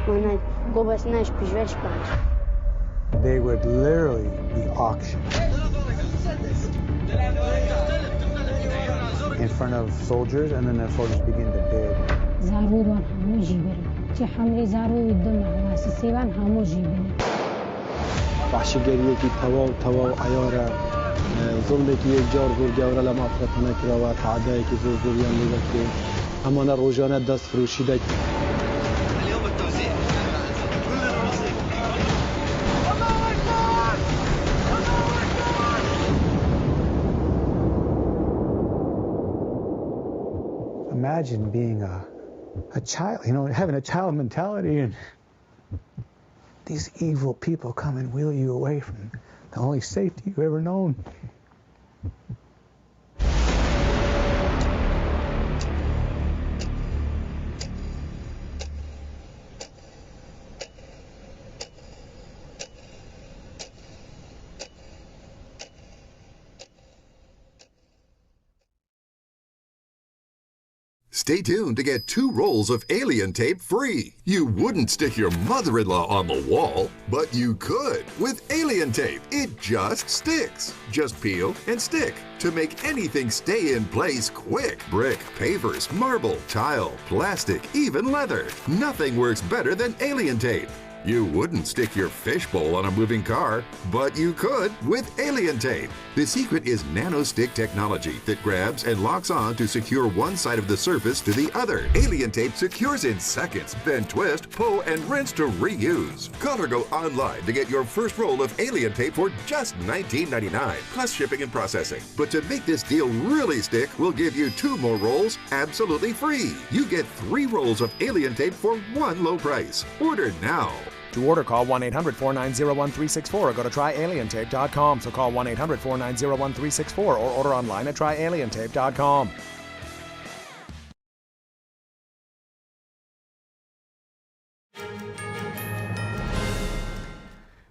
نه go بس ناش پیشوش باش. They would literally be auctioned in front of soldiers, and then the soldiers begin to bid. زارود وان همو جیبری چه حملی زارود دم واسسی وان همو جیبری وحشیگریه کی توا عیاره ظلمی که یک جار زور گوره لما افرطانه کرا و تعدایی که زور زوریان لیده که همانه روزانه دست فروشی ده Imagine being a child, you know, having a child mentality, and these evil people come and wheel you away from the only safety you've ever known. Stay tuned to get 2 rolls of alien tape free. You wouldn't stick your mother-in-law on the wall, but you could with alien tape. It just sticks. Just peel and stick to make anything stay in place quick. Brick, pavers, marble, tile, plastic, even leather. Nothing works better than alien tape. You wouldn't stick your fishbowl on a moving car, but you could with alien tape. The secret is nano-stick technology that grabs and locks on to secure one side of the surface to the other. Alien tape secures in seconds, then twist, pull, and rinse to reuse. Call or go online to get your first roll of alien tape for just $19.99, plus shipping and processing. But to make this deal really stick, we'll give you 2 more rolls absolutely free. You get 3 rolls of alien tape for one low price. Order now. To order, call 1-800-490-1364 or go to tryalientape.com. So call 1-800-490-1364 or order online at tryalientape.com.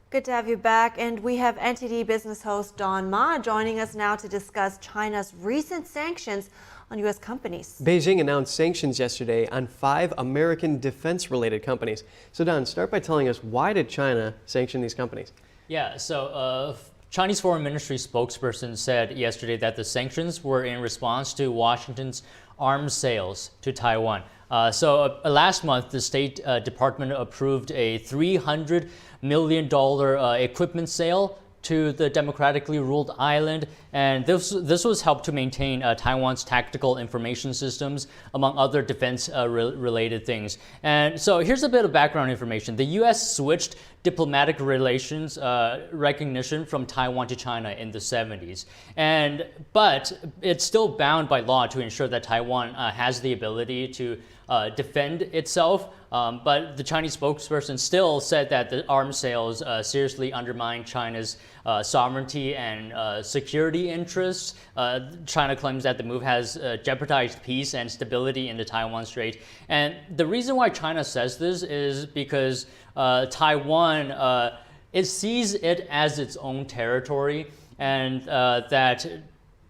Good to have you back, and we have NTD business host Don Ma joining us now to discuss China's recent sanctions on U.S. companies. Beijing announced sanctions yesterday on 5 American defense-related companies. So Don, start by telling us, why did China sanction these companies? Yeah, so Chinese Foreign Ministry spokesperson said yesterday that the sanctions were in response to Washington's arms sales to Taiwan. Last month, the State Department approved a $300 million equipment sale to the democratically ruled island, and this was helped to maintain Taiwan's tactical information systems, among other defense-related things. And so here's a bit of background information. The U.S. switched diplomatic relations recognition from Taiwan to China in the 70s, but it's still bound by law to ensure that Taiwan has the ability to defend itself. But the Chinese spokesperson still said that the arms sales seriously undermine China's sovereignty and security interests. China claims that the move has jeopardized peace and stability in the Taiwan Strait. And the reason why China says this is because Taiwan, it sees it as its own territory, and that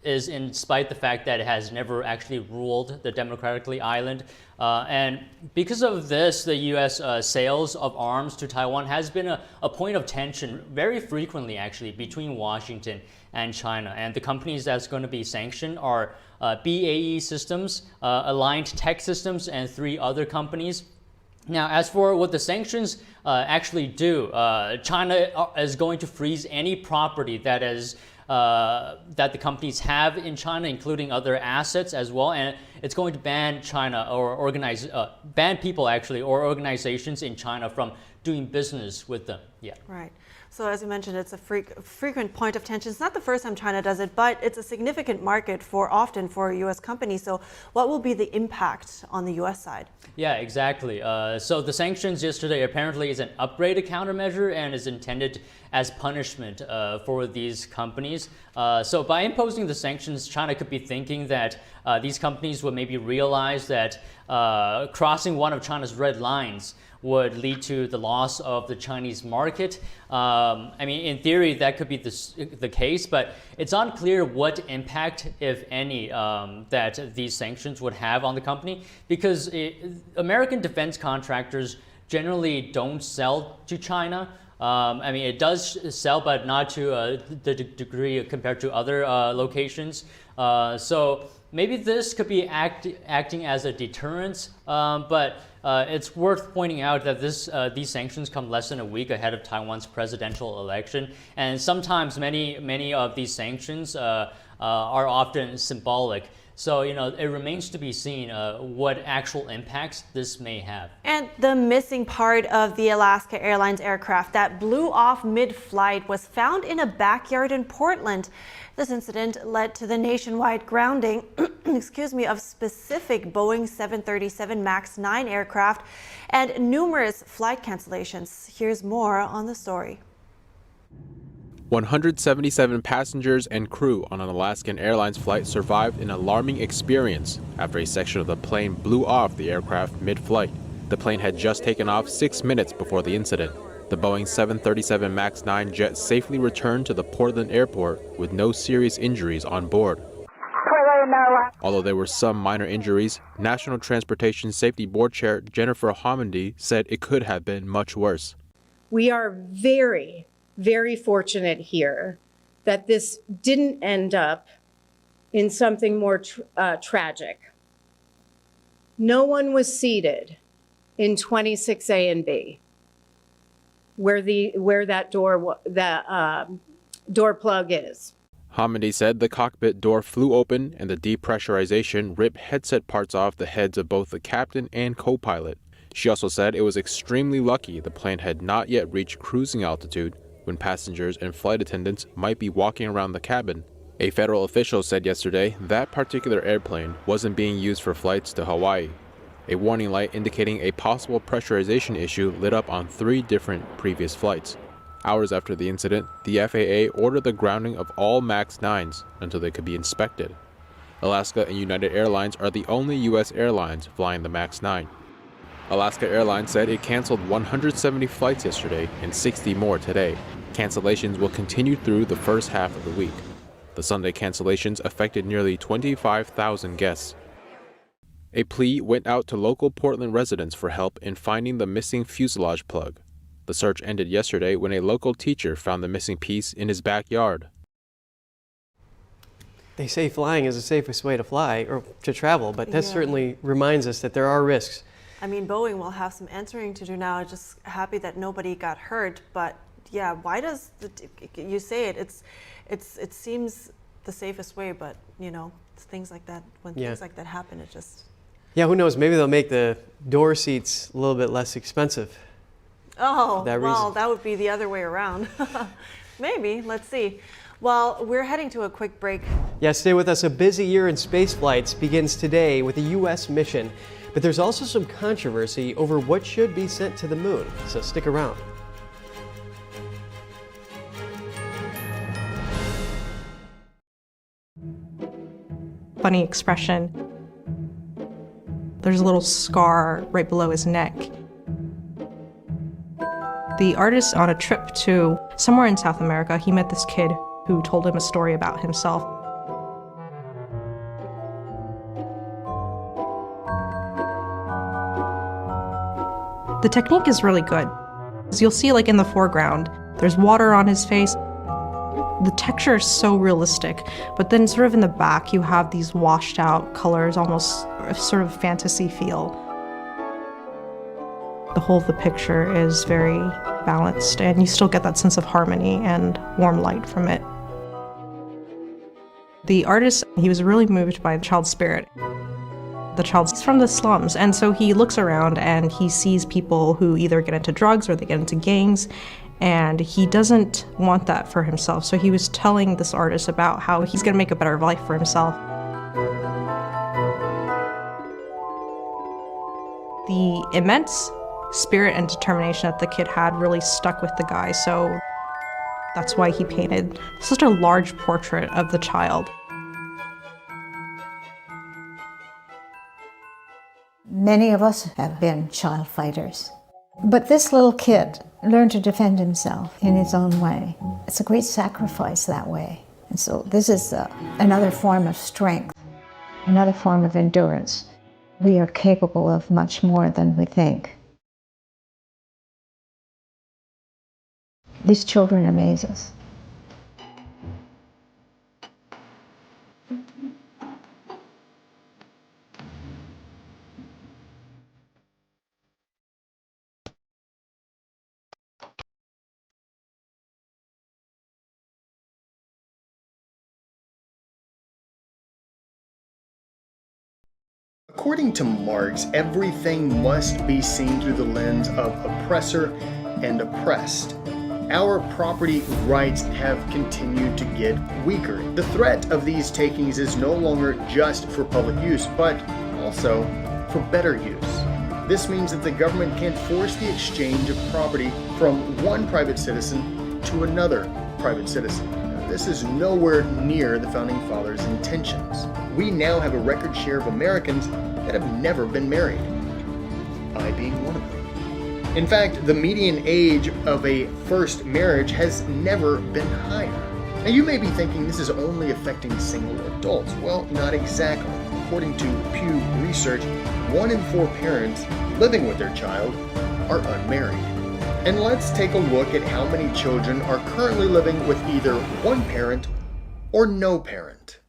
is in spite the fact that it has never actually ruled the democratically island. And because of this, the U.S. Sales of arms to Taiwan has been a point of tension very frequently, actually, between Washington and China. And the companies that's going to be sanctioned are BAE Systems, Aligned Tech Systems, and 3 other companies. Now, as for what the sanctions actually do, China is going to freeze any property that is that the companies have in China, including other assets as well, and it's going to ban China or ban people actually or organizations in China from doing business with them. Yeah. Right. So as you mentioned, it's a frequent point of tension. It's not the first time China does it, but it's a significant market often for U.S. companies. So what will be the impact on the U.S. side? Yeah, exactly. So the sanctions yesterday apparently is an upgraded countermeasure and is intended as punishment for these companies. So by imposing the sanctions, China could be thinking that these companies would maybe realize that crossing one of China's red lines would lead to the loss of the Chinese market. I mean, in theory, that could be the case, but it's unclear what impact, if any, that these sanctions would have on the company, because American defense contractors generally don't sell to China. I mean, it does sell, but not to the degree compared to other locations. So maybe this could be acting as a deterrence, but it's worth pointing out that these sanctions come less than a week ahead of Taiwan's presidential election, and sometimes many of these sanctions are often symbolic. So, it remains to be seen what actual impacts this may have. And the missing part of the Alaska Airlines aircraft that blew off mid-flight was found in a backyard in Portland. This incident led to the nationwide grounding of specific Boeing 737 MAX 9 aircraft and numerous flight cancellations. Here's more on the story. 177 passengers and crew on an Alaskan Airlines flight survived an alarming experience after a section of the plane blew off the aircraft mid-flight. The plane had just taken off 6 minutes before the incident. The Boeing 737 MAX 9 jet safely returned to the Portland airport with no serious injuries on board. Although there were some minor injuries, National Transportation Safety Board Chair Jennifer Homendy said it could have been much worse. We are very fortunate here that this didn't end up in something more tragic. No one was seated in 26A and B, where that door plug is. Homendy said the cockpit door flew open and the depressurization ripped headset parts off the heads of both the captain and co-pilot. She also said it was extremely lucky the plane had not yet reached cruising altitude when passengers and flight attendants might be walking around the cabin. A federal official said yesterday that particular airplane wasn't being used for flights to Hawaii. A warning light indicating a possible pressurization issue lit up on 3 different previous flights. Hours after the incident, the FAA ordered the grounding of all MAX 9s until they could be inspected. Alaska and United Airlines are the only U.S. airlines flying the MAX 9. Alaska Airlines said it canceled 170 flights yesterday and 60 more today. Cancellations will continue through the first half of the week. The Sunday cancellations affected nearly 25,000 guests. A plea went out to local Portland residents for help in finding the missing fuselage plug. The search ended yesterday when a local teacher found the missing piece in his backyard. They say flying is the safest way to fly or to travel, but that certainly reminds us that there are risks. I mean, Boeing will have some answering to do now. Just happy that nobody got hurt, but yeah, why does you say it? It seems the safest way, but it's things like that. When things like that happen, it just. Yeah, who knows? Maybe they'll make the door seats a little bit less expensive. Oh, well, that would be the other way around. Maybe. Let's see. Well, we're heading to a quick break. Yeah, stay with us. A busy year in space flights begins today with a U.S. mission. But there's also some controversy over what should be sent to the moon, so stick around. Funny expression. There's a little scar right below his neck. The artist, on a trip to somewhere in South America, he met this kid who told him a story about himself. The technique is really good. As you'll see, like in the foreground, there's water on his face. The texture is so realistic, but then sort of in the back, you have these washed out colors, almost sort of fantasy feel. The whole of the picture is very balanced, and you still get that sense of harmony and warm light from it. The artist, he was really moved by the child's spirit. The child's from the slums, and so he looks around and he sees people who either get into drugs or they get into gangs, and he doesn't want that for himself. So he was telling this artist about how he's going to make a better life for himself. The immense spirit and determination that the kid had really stuck with the guy, so that's why he painted such a large portrait of the child. Many of us have been child fighters. But this little kid learned to defend himself in his own way. It's a great sacrifice that way. And so this is another form of strength, another form of endurance. We are capable of much more than we think. These children amaze us. According to Marx, everything must be seen through the lens of oppressor and oppressed. Our property rights have continued to get weaker. The threat of these takings is no longer just for public use, but also for better use. This means that the government can't force the exchange of property from one private citizen to another private citizen. This is nowhere near the Founding Fathers' intentions. We now have a record share of Americans that have never been married, I being one of them. In fact, the median age of a first marriage has never been higher. Now you may be thinking this is only affecting single adults. Well, not exactly. According to Pew Research, 1 in 4 parents living with their child are unmarried. And let's take a look at how many children are currently living with either one parent or no parent.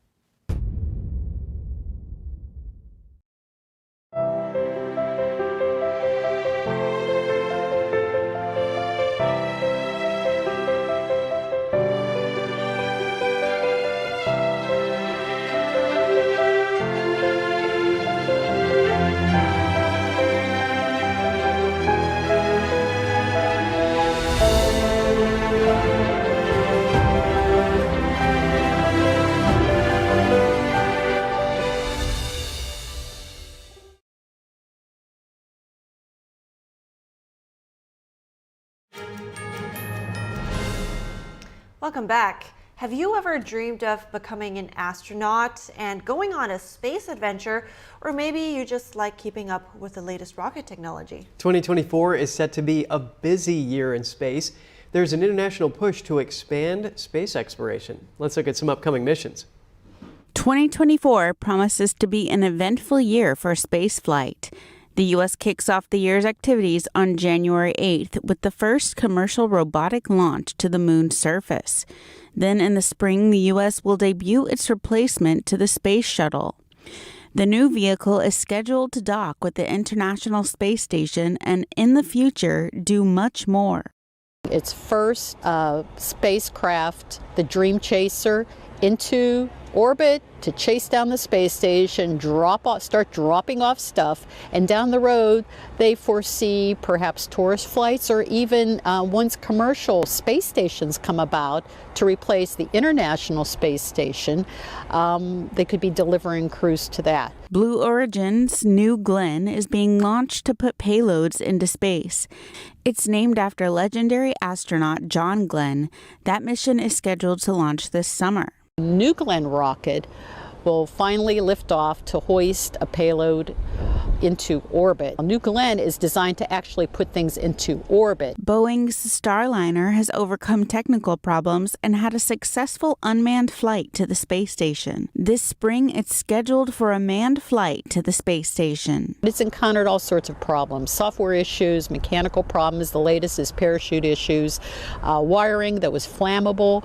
Welcome back. Have you ever dreamed of becoming an astronaut and going on a space adventure, or maybe you just like keeping up with the latest rocket technology? 2024 is set to be a busy year in space. There's an international push to expand space exploration. Let's look at some upcoming missions. 2024 promises to be an eventful year for spaceflight. The U.S. kicks off the year's activities on January 8th with the first commercial robotic launch to the moon's surface. Then in the spring, the U.S. will debut its replacement to the space shuttle. The new vehicle is scheduled to dock with the International Space Station and in the future do much more. Its first spacecraft, the Dream Chaser, into orbit to chase down the space station, start dropping off stuff, and down the road they foresee perhaps tourist flights or even once commercial space stations come about to replace the International Space Station, they could be delivering crews to that. Blue Origin's New Glenn is being launched to put payloads into space. It's named after legendary astronaut John Glenn. That mission is scheduled to launch this summer. New Glenn rocket will finally lift off to hoist a payload into orbit. New Glenn is designed to actually put things into orbit. Boeing's Starliner has overcome technical problems and had a successful unmanned flight to the space station. This spring, it's scheduled for a manned flight to the space station. It's encountered all sorts of problems, software issues, mechanical problems. The latest is parachute issues, wiring that was flammable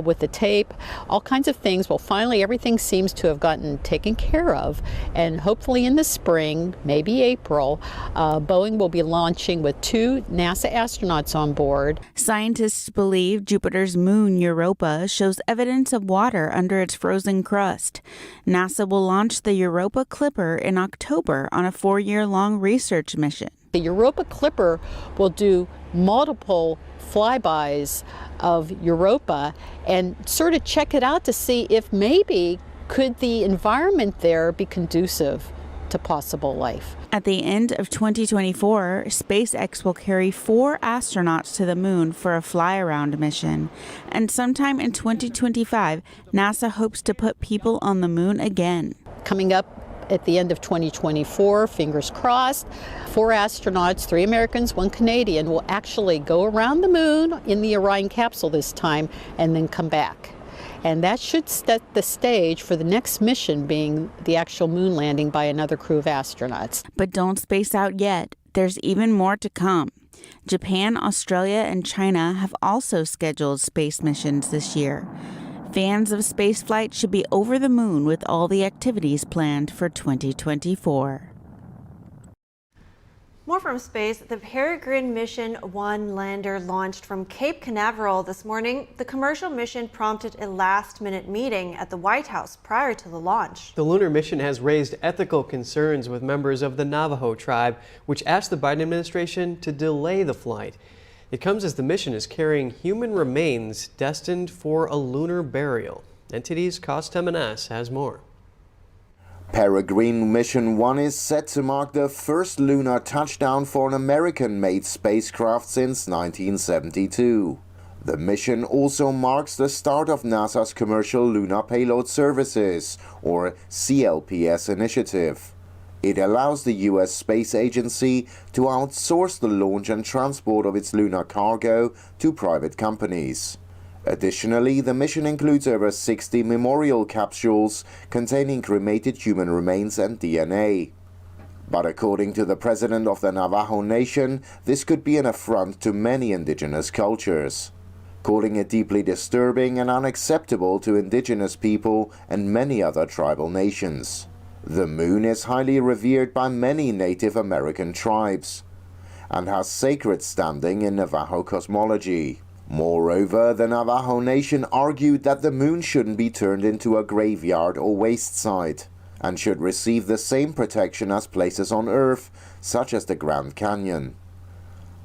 with the tape, all kinds of things. Well, finally, everything seems to have gotten taken care of, and hopefully in the spring, maybe April, Boeing will be launching with 2 NASA astronauts on board. Scientists believe Jupiter's moon Europa shows evidence of water under its frozen crust. NASA will launch the Europa Clipper in October on a 4-year-long research mission. The Europa Clipper will do multiple flybys of Europa and sort of check it out to see if maybe could the environment there be conducive to possible life. At the end of 2024, SpaceX will carry 4 astronauts to the moon for a fly-around mission. And sometime in 2025, NASA hopes to put people on the moon again. Coming up at the end of 2024, fingers crossed, 4 astronauts, 3 Americans, 1 Canadian, will actually go around the moon in the Orion capsule this time and then come back. And that should set the stage for the next mission being the actual moon landing by another crew of astronauts. But don't space out yet. There's even more to come. Japan, Australia, and China have also scheduled space missions this year. Fans of spaceflight should be over the moon with all the activities planned for 2024. More from space, the Peregrine Mission 1 lander launched from Cape Canaveral this morning. The commercial mission prompted a last-minute meeting at the White House prior to the launch. The lunar mission has raised ethical concerns with members of the Navajo tribe, which asked the Biden administration to delay the flight. It comes as the mission is carrying human remains destined for a lunar burial. NTD's Contempt has more. Peregrine Mission 1 is set to mark the first lunar touchdown for an American-made spacecraft since 1972. The mission also marks the start of NASA's Commercial Lunar Payload Services, or CLPS initiative. It allows the U.S. Space Agency to outsource the launch and transport of its lunar cargo to private companies. Additionally, the mission includes over 60 memorial capsules containing cremated human remains and DNA. But according to the president of the Navajo Nation, this could be an affront to many indigenous cultures, calling it deeply disturbing and unacceptable to indigenous people and many other tribal nations. The moon is highly revered by many Native American tribes and has sacred standing in Navajo cosmology. Moreover, the Navajo Nation argued that the moon shouldn't be turned into a graveyard or waste site and should receive the same protection as places on Earth, such as the Grand Canyon.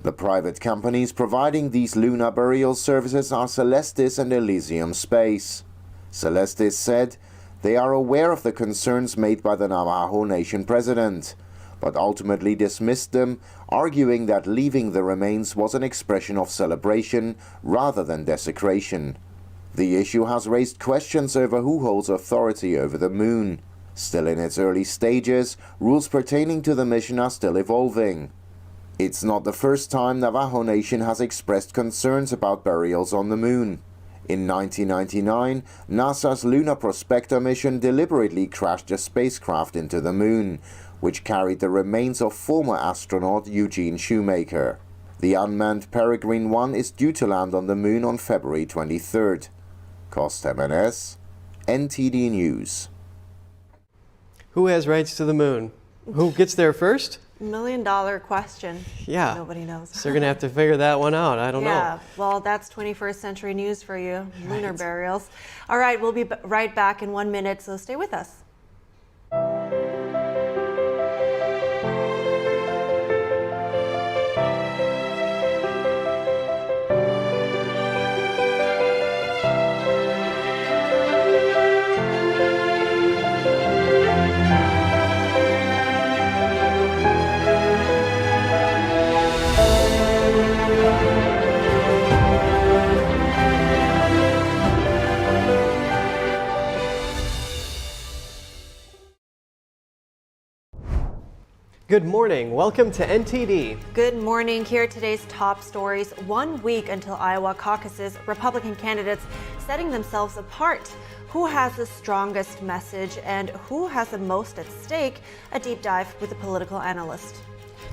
The private companies providing these lunar burial services are Celestis and Elysium Space. Celestis said they are aware of the concerns made by the Navajo Nation president, but ultimately dismissed them, arguing that leaving the remains was an expression of celebration rather than desecration. The issue has raised questions over who holds authority over the moon. Still in its early stages, rules pertaining to the mission are still evolving. It's not the first time Navajo Nation has expressed concerns about burials on the moon. In 1999, NASA's Lunar Prospector mission deliberately crashed a spacecraft into the moon, which carried the remains of former astronaut Eugene Shoemaker. The unmanned Peregrine 1 is due to land on the moon on February 23rd. Contempt, NTD News. Who has rights to the moon? Who gets there first? $1 million question. Yeah. Nobody knows. So they're going to have to figure that one out. I don't know. Yeah, well, that's 21st century news for you, lunar burials. All right, we'll be right back in 1 minute, so stay with us. Good morning. Welcome to NTD. Good morning. Here are today's top stories. 1 week until Iowa caucuses, Republican candidates setting themselves apart. Who has the strongest message and who has the most at stake? A deep dive with a political analyst.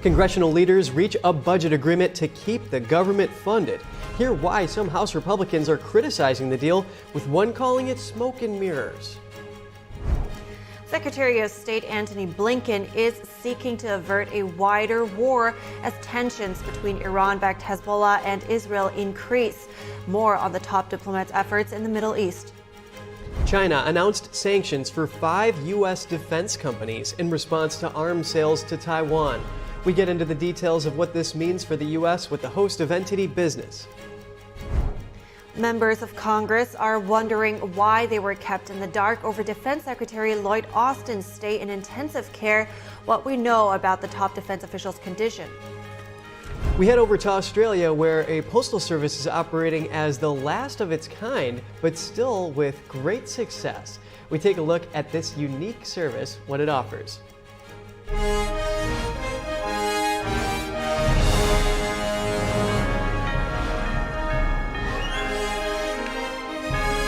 Congressional leaders reach a budget agreement to keep the government funded. Hear why some House Republicans are criticizing the deal, with one calling it smoke and mirrors. Secretary of State Antony Blinken is seeking to avert a wider war as tensions between Iran-backed Hezbollah and Israel increase. More on the top diplomats' efforts in the Middle East. China announced sanctions for 5 U.S. defense companies in response to arms sales to Taiwan. We get into the details of what this means for the U.S. with the host of NTD Business. Members of Congress are wondering why they were kept in the dark over Defense Secretary Lloyd Austin's stay in intensive care, what we know about the top defense official's condition. We head over to Australia, where a postal service is operating as the last of its kind, but still with great success. We take a look at this unique service, what it offers.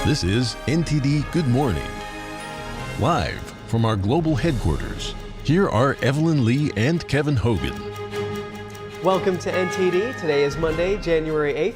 This is NTD Good Morning. Live from our global headquarters, here are Evelyn Lee and Kevin Hogan. Welcome to NTD. Today is Monday, January 8th.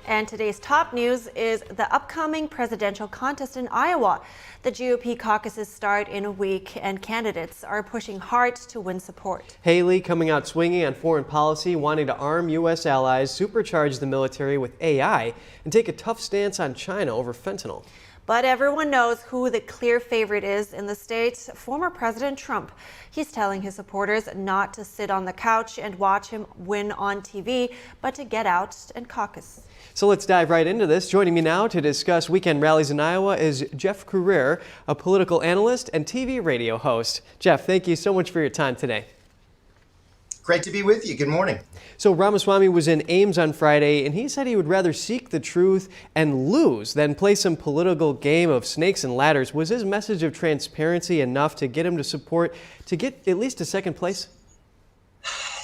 And today's top news is the upcoming presidential contest in Iowa. The GOP caucuses start in a week, and candidates are pushing hard to win support. Haley coming out swinging on foreign policy, wanting to arm U.S. allies, supercharge the military with AI, and take a tough stance on China over fentanyl. But everyone knows who the clear favorite is in the state, former President Trump. He's telling his supporters not to sit on the couch and watch him win on TV, but to get out and caucus. So let's dive right into this. Joining me now to discuss weekend rallies in Iowa is Jeff Crouere, a political analyst and TV radio host. Jeff, thank you so much for your time today. Great to be with you. Good morning. So Ramaswamy was in Ames on Friday, and he said he would rather seek the truth and lose than play some political game of snakes and ladders. Was his message of transparency enough to get him to support, to get at least a second place?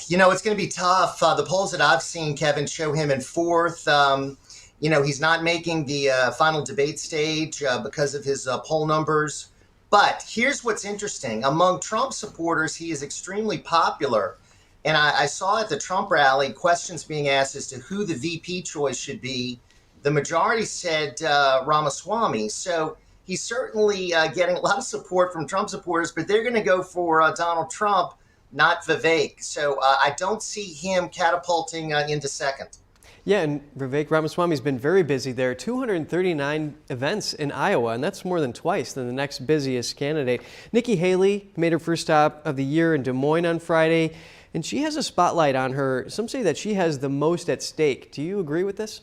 You know, it's going to be tough. The polls that I've seen, Kevin, show him in fourth. You know, he's not making the final debate stage because of his poll numbers. But here's what's interesting. Among Trump supporters, he is extremely popular. And I saw at the Trump rally questions being asked as to who the VP choice should be. The majority said Ramaswamy. So he's certainly getting a lot of support from Trump supporters, but they're going to go for Donald Trump, not Vivek. So I don't see him catapulting into second. Yeah, and Vivek Ramaswamy's been very busy there. 239 events in Iowa, and that's more than twice than the next busiest candidate. Nikki Haley made her first stop of the year in Des Moines on Friday, and she has a spotlight on her. Some say that she has the most at stake. Do you agree with this?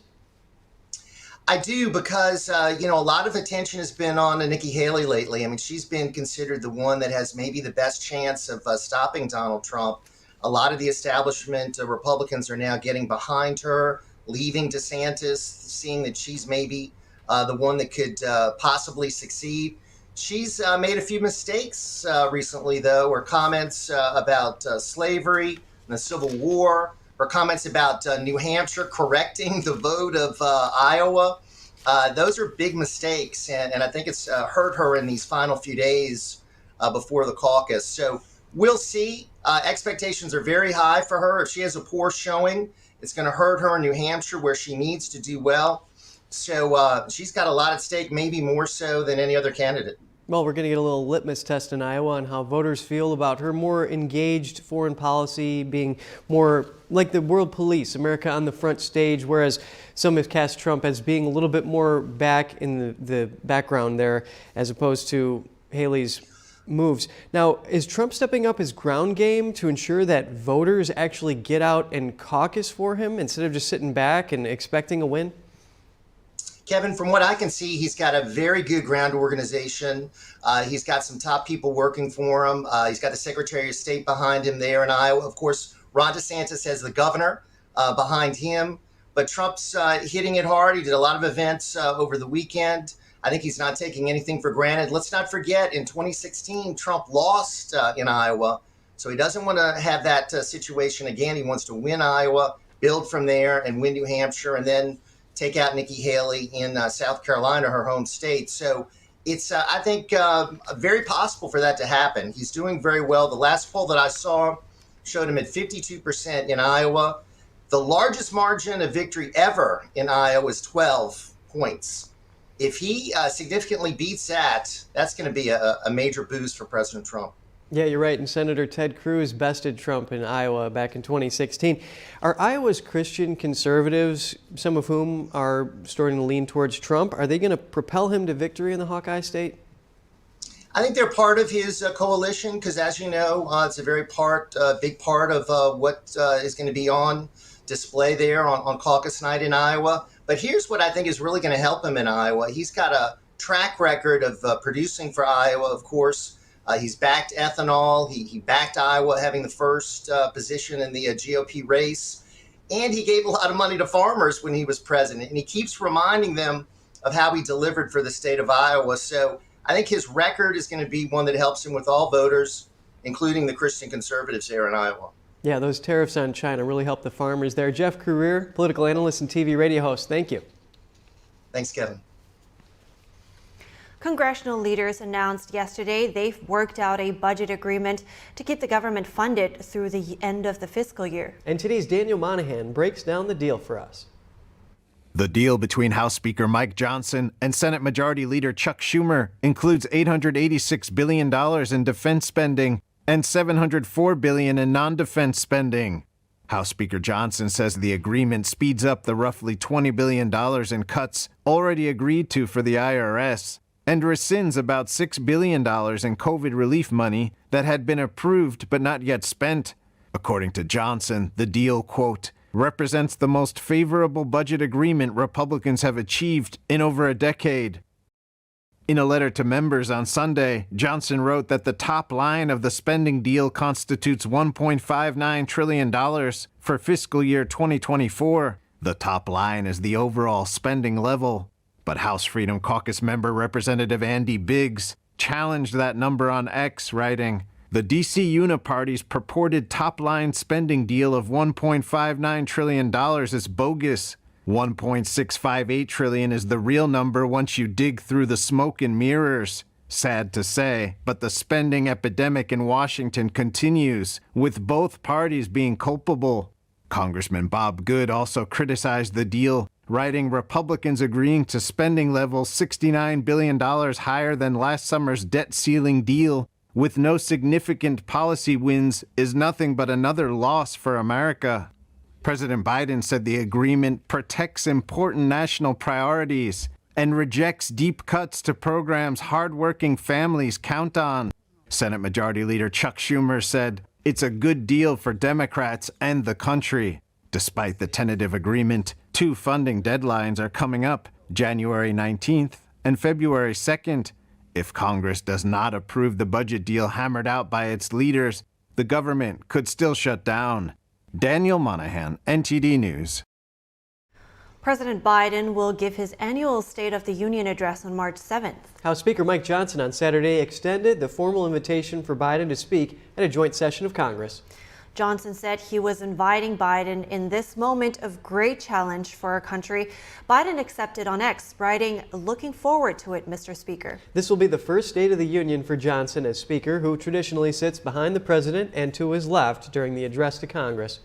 I do, because, you know, a lot of attention has been on Nikki Haley lately. I mean, she's been considered the one that has maybe the best chance of stopping Donald Trump. A lot of the establishment Republicans are now getting behind her, leaving DeSantis, seeing that she's maybe the one that could possibly succeed. She's made a few mistakes recently, though, her comments about slavery and the Civil War, her comments about New Hampshire correcting the vote of Iowa. Those are big mistakes, and I think it's hurt her in these final few days before the caucus. So we'll see. Expectations are very high for her. If she has a poor showing, it's going to hurt her in New Hampshire, where she needs to do well. So she's got a lot at stake, maybe more so than any other candidate. Well, we're going to get a little litmus test in Iowa on how voters feel about her more engaged foreign policy, being more like the world police, America on the front stage, whereas some have cast Trump as being a little bit more back in the background there, as opposed to Haley's moves. Now, is Trump stepping up his ground game to ensure that voters actually get out and caucus for him instead of just sitting back and expecting a win? Kevin, from what I can see, he's got a very good ground organization. He's got some top people working for him. He's got the Secretary of State behind him there in Iowa. Of course, Ron DeSantis has the governor behind him. But Trump's hitting it hard. He did a lot of events over the weekend. I think he's not taking anything for granted. Let's not forget, in 2016, Trump lost in Iowa. So he doesn't want to have that situation again. He wants to win Iowa, build from there, and win New Hampshire, and then take out Nikki Haley in South Carolina, her home state. So it's, I think, very possible for that to happen. He's doing very well. The last poll that I saw showed him at 52% in Iowa. The largest margin of victory ever in Iowa is 12 points. If he significantly beats that, that's going to be a major boost for President Trump. Yeah, you're right. And Senator Ted Cruz bested Trump in Iowa back in 2016. Are Iowa's Christian conservatives, some of whom are starting to lean towards Trump, are they going to propel him to victory in the Hawkeye state? I think they're part of his coalition because, as you know, it's a very big part of what is going to be on display there on caucus night in Iowa. But here's what I think is really going to help him in Iowa. He's got a track record of producing for Iowa, of course. He's backed ethanol. He backed Iowa having the first position in the GOP race. And he gave a lot of money to farmers when he was president. And he keeps reminding them of how he delivered for the state of Iowa. So I think his record is going to be one that helps him with all voters, including the Christian conservatives here in Iowa. Yeah, those tariffs on China really help the farmers there. Jeff Career, political analyst and TV radio host, thank you. Thanks, Kevin. Congressional leaders announced yesterday they've worked out a budget agreement to keep the government funded through the end of the fiscal year. NTD's Daniel Monahan breaks down the deal for us. The deal between House Speaker Mike Johnson and Senate Majority Leader Chuck Schumer includes $886 billion in defense spending and $704 billion in non-defense spending. House Speaker Johnson says the agreement speeds up the roughly $20 billion in cuts already agreed to for the IRS and rescinds about $6 billion in COVID relief money that had been approved but not yet spent. According to Johnson, the deal, quote, represents the most favorable budget agreement Republicans have achieved in over a decade. In a letter to members on Sunday, Johnson wrote that the top line of the spending deal constitutes $1.59 trillion for fiscal year 2024. The top line is the overall spending level. But House Freedom Caucus member Representative Andy Biggs challenged that number on X, writing, the D.C. Uniparty's purported top-line spending deal of $1.59 trillion is bogus. $1.658 trillion is the real number once you dig through the smoke and mirrors. Sad to say, but the spending epidemic in Washington continues, with both parties being culpable. Congressman Bob Good also criticized the deal, writing Republicans agreeing to spending levels $69 billion higher than last summer's debt ceiling deal with no significant policy wins is nothing but another loss for America. President Biden said the agreement protects important national priorities and rejects deep cuts to programs hardworking families count on. Senate Majority Leader Chuck Schumer said, it's a good deal for Democrats and the country. Despite the tentative agreement, two funding deadlines are coming up, January 19th and February 2nd. If Congress does not approve the budget deal hammered out by its leaders, the government could still shut down. Daniel Monahan, NTD News. President Biden will give his annual State of the Union address on March 7th. House Speaker Mike Johnson on Saturday extended the formal invitation for Biden to speak at a joint session of Congress. Johnson said he was inviting Biden in this moment of great challenge for our country. Biden accepted on X, writing, looking forward to it, Mr. Speaker. This will be the first State of the Union for Johnson as Speaker, who traditionally sits behind the President and to his left during the address to Congress.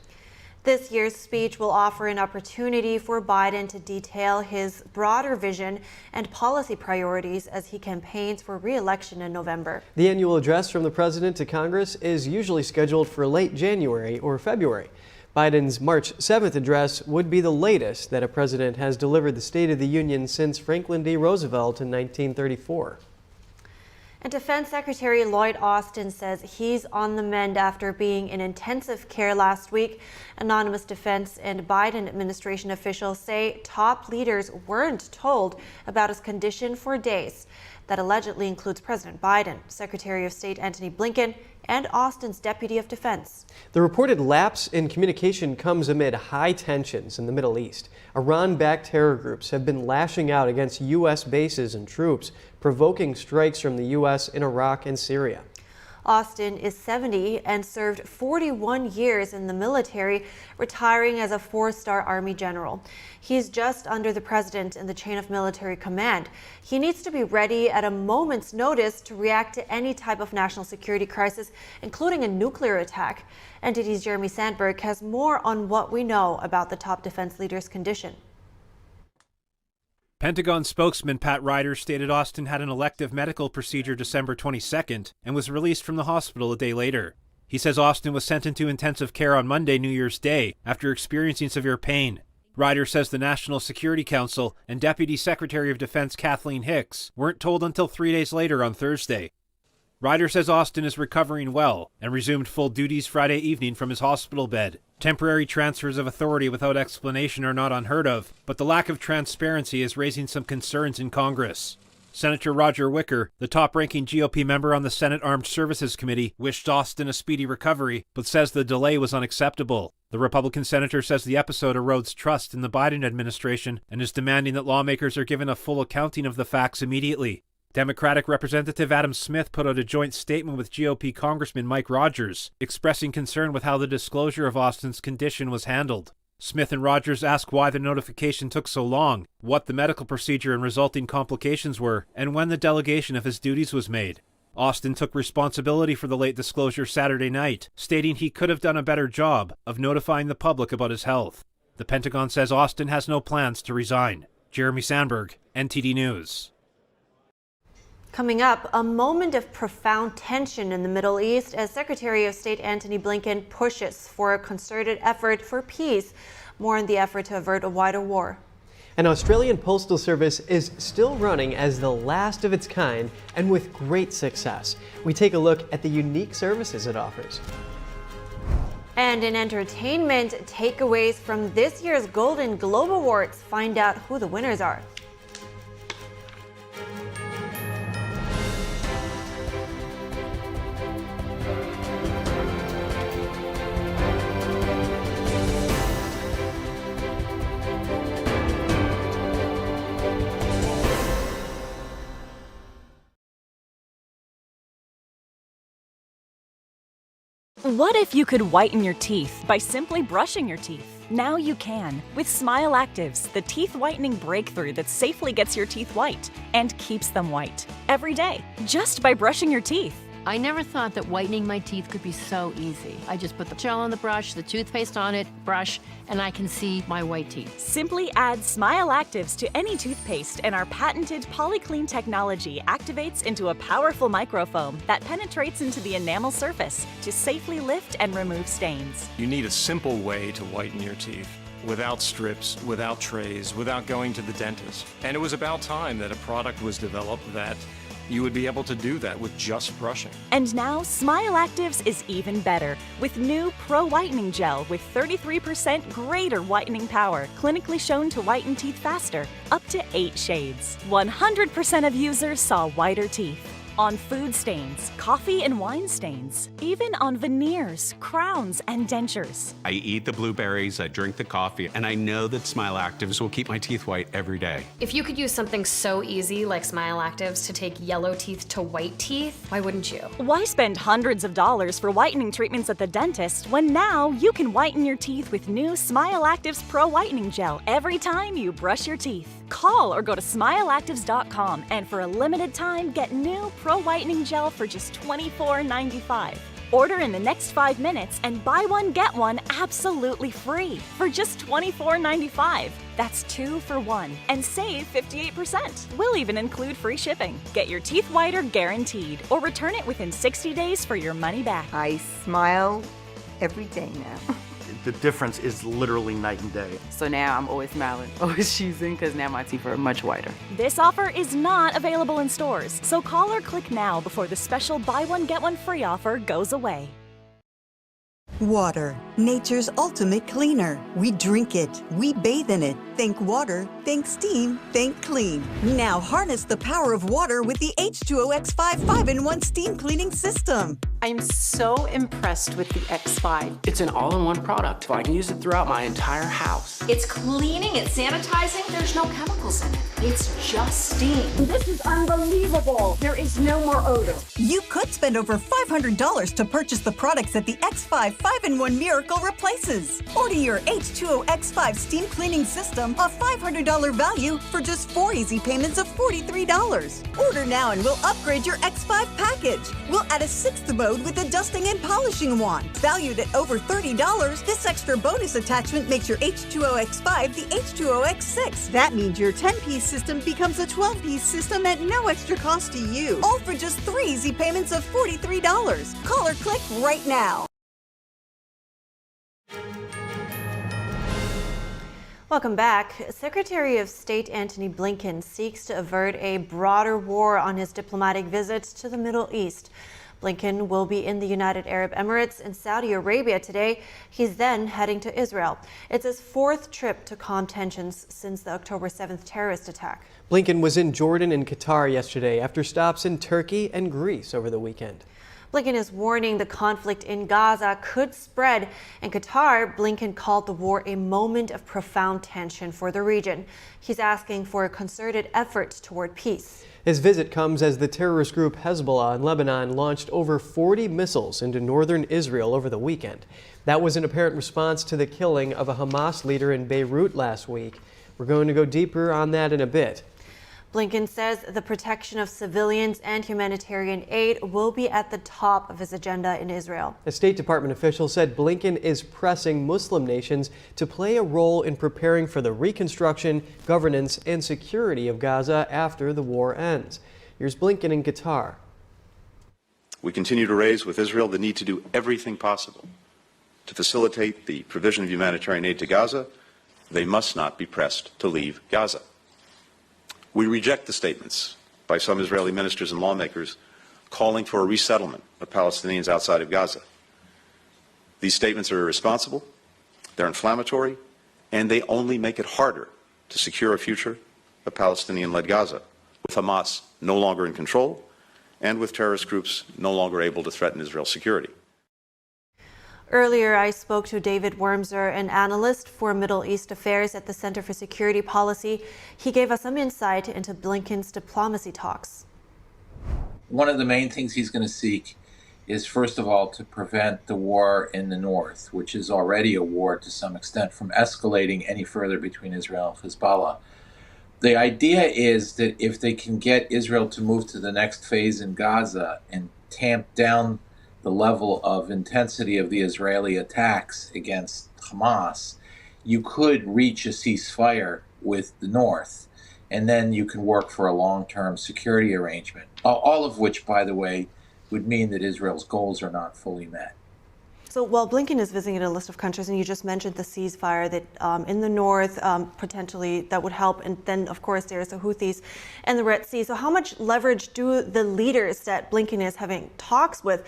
This year's speech will offer an opportunity for Biden to detail his broader vision and policy priorities as he campaigns for re-election in November. The annual address from the President to Congress is usually scheduled for late January or February. Biden's March 7th address would be the latest that a president has delivered the State of the Union since Franklin D. Roosevelt in 1934. And Defense Secretary Lloyd Austin says he's on the mend after being in intensive care last week. Anonymous defense and Biden administration officials say top leaders weren't told about his condition for days. That allegedly includes President Biden, Secretary of State Antony Blinken, and Austin's Deputy of Defense. The reported lapse in communication comes amid high tensions in the Middle East. Iran-backed terror groups have been lashing out against U.S. bases and troops, provoking strikes from the U.S. in Iraq and Syria. Austin is 70 and served 41 years in the military, retiring as a 4-star Army general. He's just under the president in the chain of military command. He needs to be ready at a moment's notice to react to any type of national security crisis, including a nuclear attack. NTD's Jeremy Sandberg has more on what we know about the top defense leader's condition. Pentagon spokesman Pat Ryder stated Austin had an elective medical procedure December 22nd and was released from the hospital a day later. He says Austin was sent into intensive care on Monday, New Year's Day, after experiencing severe pain. Ryder says the National Security Council and Deputy Secretary of Defense Kathleen Hicks weren't told until 3 days later on Thursday. Ryder says Austin is recovering well and resumed full duties Friday evening from his hospital bed. Temporary transfers of authority without explanation are not unheard of, but the lack of transparency is raising some concerns in Congress. Senator Roger Wicker, the top-ranking GOP member on the Senate Armed Services Committee, wished Austin a speedy recovery, but says the delay was unacceptable. The Republican senator says the episode erodes trust in the Biden administration and is demanding that lawmakers are given a full accounting of the facts immediately. Democratic Representative Adam Smith put out a joint statement with GOP Congressman Mike Rogers, expressing concern with how the disclosure of Austin's condition was handled. Smith and Rogers asked why the notification took so long, what the medical procedure and resulting complications were, and when the delegation of his duties was made. Austin took responsibility for the late disclosure Saturday night, stating he could have done a better job of notifying the public about his health. The Pentagon says Austin has no plans to resign. Jeremy Sandberg, NTD News. Coming up, a moment of profound tension in the Middle East as Secretary of State Antony Blinken pushes for a concerted effort for peace. More on the effort to avert a wider war. An Australian postal service is still running as the last of its kind and with great success. We take a look at the unique services it offers. And in entertainment, takeaways from this year's Golden Globe Awards. Find out who the winners are. What if you could whiten your teeth by simply brushing your teeth? Now you can with Smile Actives, the teeth whitening breakthrough that safely gets your teeth white and keeps them white every day, just by brushing your teeth. I never thought that whitening my teeth could be so easy. I just put the gel on the brush, the toothpaste on it, brush, and I can see my white teeth. Simply add Smile Actives to any toothpaste and our patented PolyClean technology activates into a powerful microfoam that penetrates into the enamel surface to safely lift and remove stains. You need a simple way to whiten your teeth. Without strips, without trays, without going to the dentist. And it was about time that a product was developed that you would be able to do that with just brushing. And now, Smile Actives is even better with new Pro Whitening Gel with 33% greater whitening power, clinically shown to whiten teeth faster, up to 8 shades. 100% of users saw whiter teeth. On food stains, coffee and wine stains, even on veneers, crowns, and dentures. I eat the blueberries, I drink the coffee, and I know that Smile Actives will keep my teeth white every day. If you could use something so easy like Smile Actives to take yellow teeth to white teeth, why wouldn't you? Why spend hundreds of dollars for whitening treatments at the dentist when now you can whiten your teeth with new Smile Actives Pro Whitening Gel every time you brush your teeth? Call or go to smileactives.com and for a limited time get new Pro Whitening Gel for just $24.95. Order in the next 5 minutes and buy one get one absolutely free for just $24.95. That's 2 for 1 and save 58%. We'll even include free shipping. Get your teeth whiter guaranteed or return it within 60 days for your money back. I smile every day now. The difference is literally night and day. So now I'm always smiling, always choosing, because now my teeth are much whiter. This offer is not available in stores, so call or click now before the special buy one get one free offer goes away. Water, nature's ultimate cleaner. We drink it, we bathe in it. Think water, think steam, think clean. Now harness the power of water with the H2O X5 5-in-1 steam cleaning system. I'm so impressed with the X5. It's an all-in-one product. I can use it throughout my entire house. It's cleaning, it's sanitizing, there's no chemicals in it. It's just steam. This is unbelievable. There is no more odor. You could spend over $500 to purchase the products that the X5 5-in-1 Miracle replaces. Order your H2O X5 steam cleaning system, a $500 value for just 4 easy payments of $43. Order now and we'll upgrade your X5 package. We'll add a 6th mode with a dusting and polishing wand. Valued at over $30, this extra bonus attachment makes your H2O X5 the H2O X6. That means your 10-piece system becomes a 12-piece system at no extra cost to you. All for just 3 easy payments of $43. Call or click right now. Welcome back. Secretary of State Antony Blinken seeks to avert a broader war on his diplomatic visits to the Middle East. Blinken will be in the United Arab Emirates and Saudi Arabia today. He's then heading to Israel. It's his fourth trip to calm tensions since the October 7th terrorist attack. Blinken was in Jordan and Qatar yesterday after stops in Turkey and Greece over the weekend. Blinken is warning the conflict in Gaza could spread. In Qatar, Blinken called the war a moment of profound tension for the region. He's asking for a concerted effort toward peace. His visit comes as the terrorist group Hezbollah in Lebanon launched over 40 missiles into northern Israel over the weekend. That was an apparent response to the killing of a Hamas leader in Beirut last week. We're going to go deeper on that in a bit. Blinken says the protection of civilians and humanitarian aid will be at the top of his agenda in Israel. A State Department official said Blinken is pressing Muslim nations to play a role in preparing for the reconstruction, governance, and security of Gaza after the war ends. Here's Blinken in Qatar. We continue to raise with Israel the need to do everything possible to facilitate the provision of humanitarian aid to Gaza. They must not be pressed to leave Gaza. We reject the statements by some Israeli ministers and lawmakers calling for a resettlement of Palestinians outside of Gaza. These statements are irresponsible, they're inflammatory, and they only make it harder to secure a future of Palestinian-led Gaza, with Hamas no longer in control and with terrorist groups no longer able to threaten Israel's security. Earlier, I spoke to David Wormser, an analyst for Middle East affairs at the Center for Security Policy. He gave us some insight into Blinken's diplomacy talks. One of the main things he's going to seek is, first of all, to prevent the war in the north, which is already a war to some extent, from escalating any further between Israel and Hezbollah. The idea is that if they can get Israel to move to the next phase in Gaza and tamp down the level of intensity of the Israeli attacks against Hamas, you could reach a ceasefire with the North, and then you can work for a long-term security arrangement, all of which, by the way, would mean that Israel's goals are not fully met. So while Blinken is visiting a list of countries, and you just mentioned the ceasefire that in the north, potentially that would help, and then of course there's the Houthis and the Red Sea. So how much leverage do the leaders that Blinken is having talks with,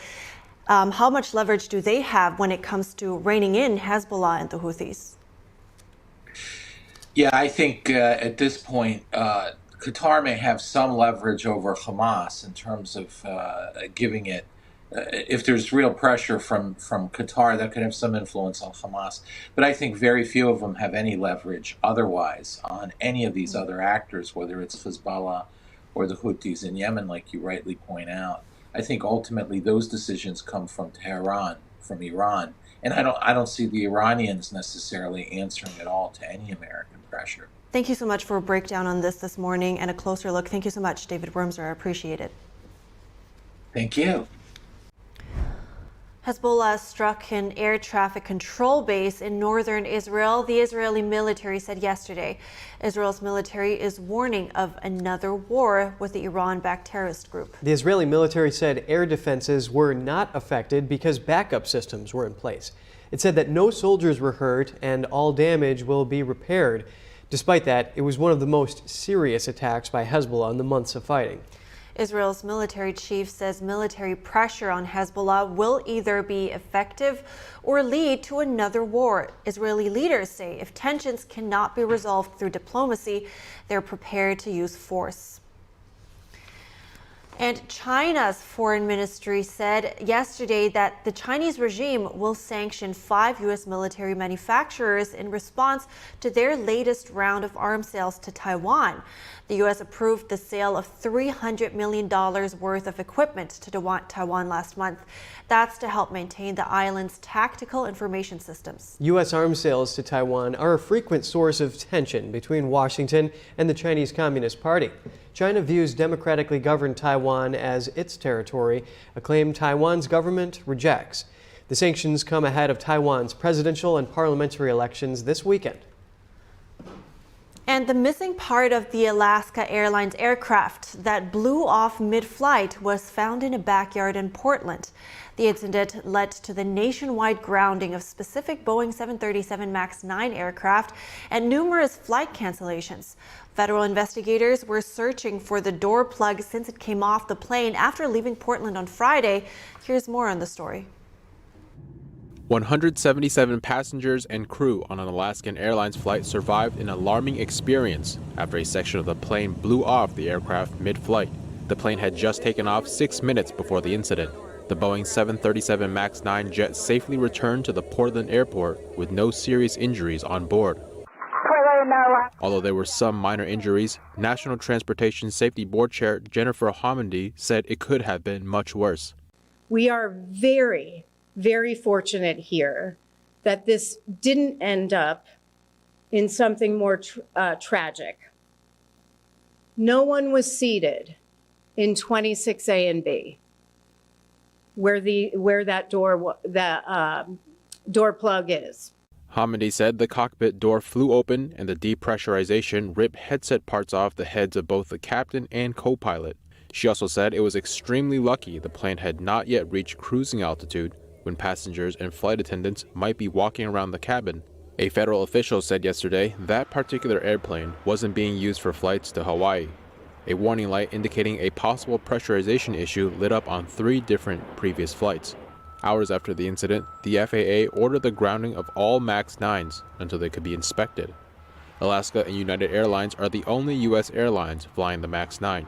how much leverage do they have when it comes to reining in Hezbollah and the Houthis? Yeah, I think at this point, Qatar may have some leverage over Hamas in terms of giving it, if there's real pressure from Qatar, that could have some influence on Hamas. But I think very few of them have any leverage otherwise on any of these other actors, whether it's Hezbollah or the Houthis in Yemen, like you rightly point out. I think ultimately those decisions come from Tehran, from Iran, and I don't see the Iranians necessarily answering at all to any American pressure. Thank you so much for a breakdown on this morning and a closer look. Thank you so much, David Wormser. I appreciate it. Thank you. Hezbollah struck an air traffic control base in northern Israel, the Israeli military said yesterday. Israel's military is warning of another war with the Iran-backed terrorist group. The Israeli military said air defenses were not affected because backup systems were in place. It said that no soldiers were hurt and all damage will be repaired. Despite that, it was one of the most serious attacks by Hezbollah in the months of fighting. Israel's military chief says military pressure on Hezbollah will either be effective or lead to another war. Israeli leaders say if tensions cannot be resolved through diplomacy, they're prepared to use force. And China's foreign ministry said yesterday that the Chinese regime will sanction 5 U.S. military manufacturers in response to their latest round of arms sales to Taiwan. The U.S. approved the sale of $300 million worth of equipment to Taiwan last month. That's to help maintain the island's tactical information systems. U.S. arms sales to Taiwan are a frequent source of tension between Washington and the Chinese Communist Party. China views democratically governed Taiwan as its territory, a claim Taiwan's government rejects. The sanctions come ahead of Taiwan's presidential and parliamentary elections this weekend. And the missing part of the Alaska Airlines aircraft that blew off mid-flight was found in a backyard in Portland. The incident led to the nationwide grounding of specific Boeing 737 MAX 9 aircraft and numerous flight cancellations. Federal investigators were searching for the door plug since it came off the plane after leaving Portland on Friday. Here's more on the story. 177 passengers and crew on an Alaskan Airlines flight survived an alarming experience after a section of the plane blew off the aircraft mid-flight. The plane had just taken off 6 minutes before the incident. The Boeing 737 MAX 9 jet safely returned to the Portland airport with no serious injuries on board. Although there were some minor injuries, National Transportation Safety Board Chair Jennifer Homendy said it could have been much worse. We are very fortunate here that this didn't end up in something more tragic. No one was seated in 26A and B, where that door plug is. Homendy said the cockpit door flew open and the depressurization ripped headset parts off the heads of both the captain and co-pilot. She also said it was extremely lucky the plane had not yet reached cruising altitude when passengers and flight attendants might be walking around the cabin. A federal official said yesterday that particular airplane wasn't being used for flights to Hawaii. A warning light indicating a possible pressurization issue lit up on 3 different previous flights. Hours after the incident, the FAA ordered the grounding of all MAX 9s until they could be inspected. Alaska and United Airlines are the only U.S. airlines flying the MAX 9.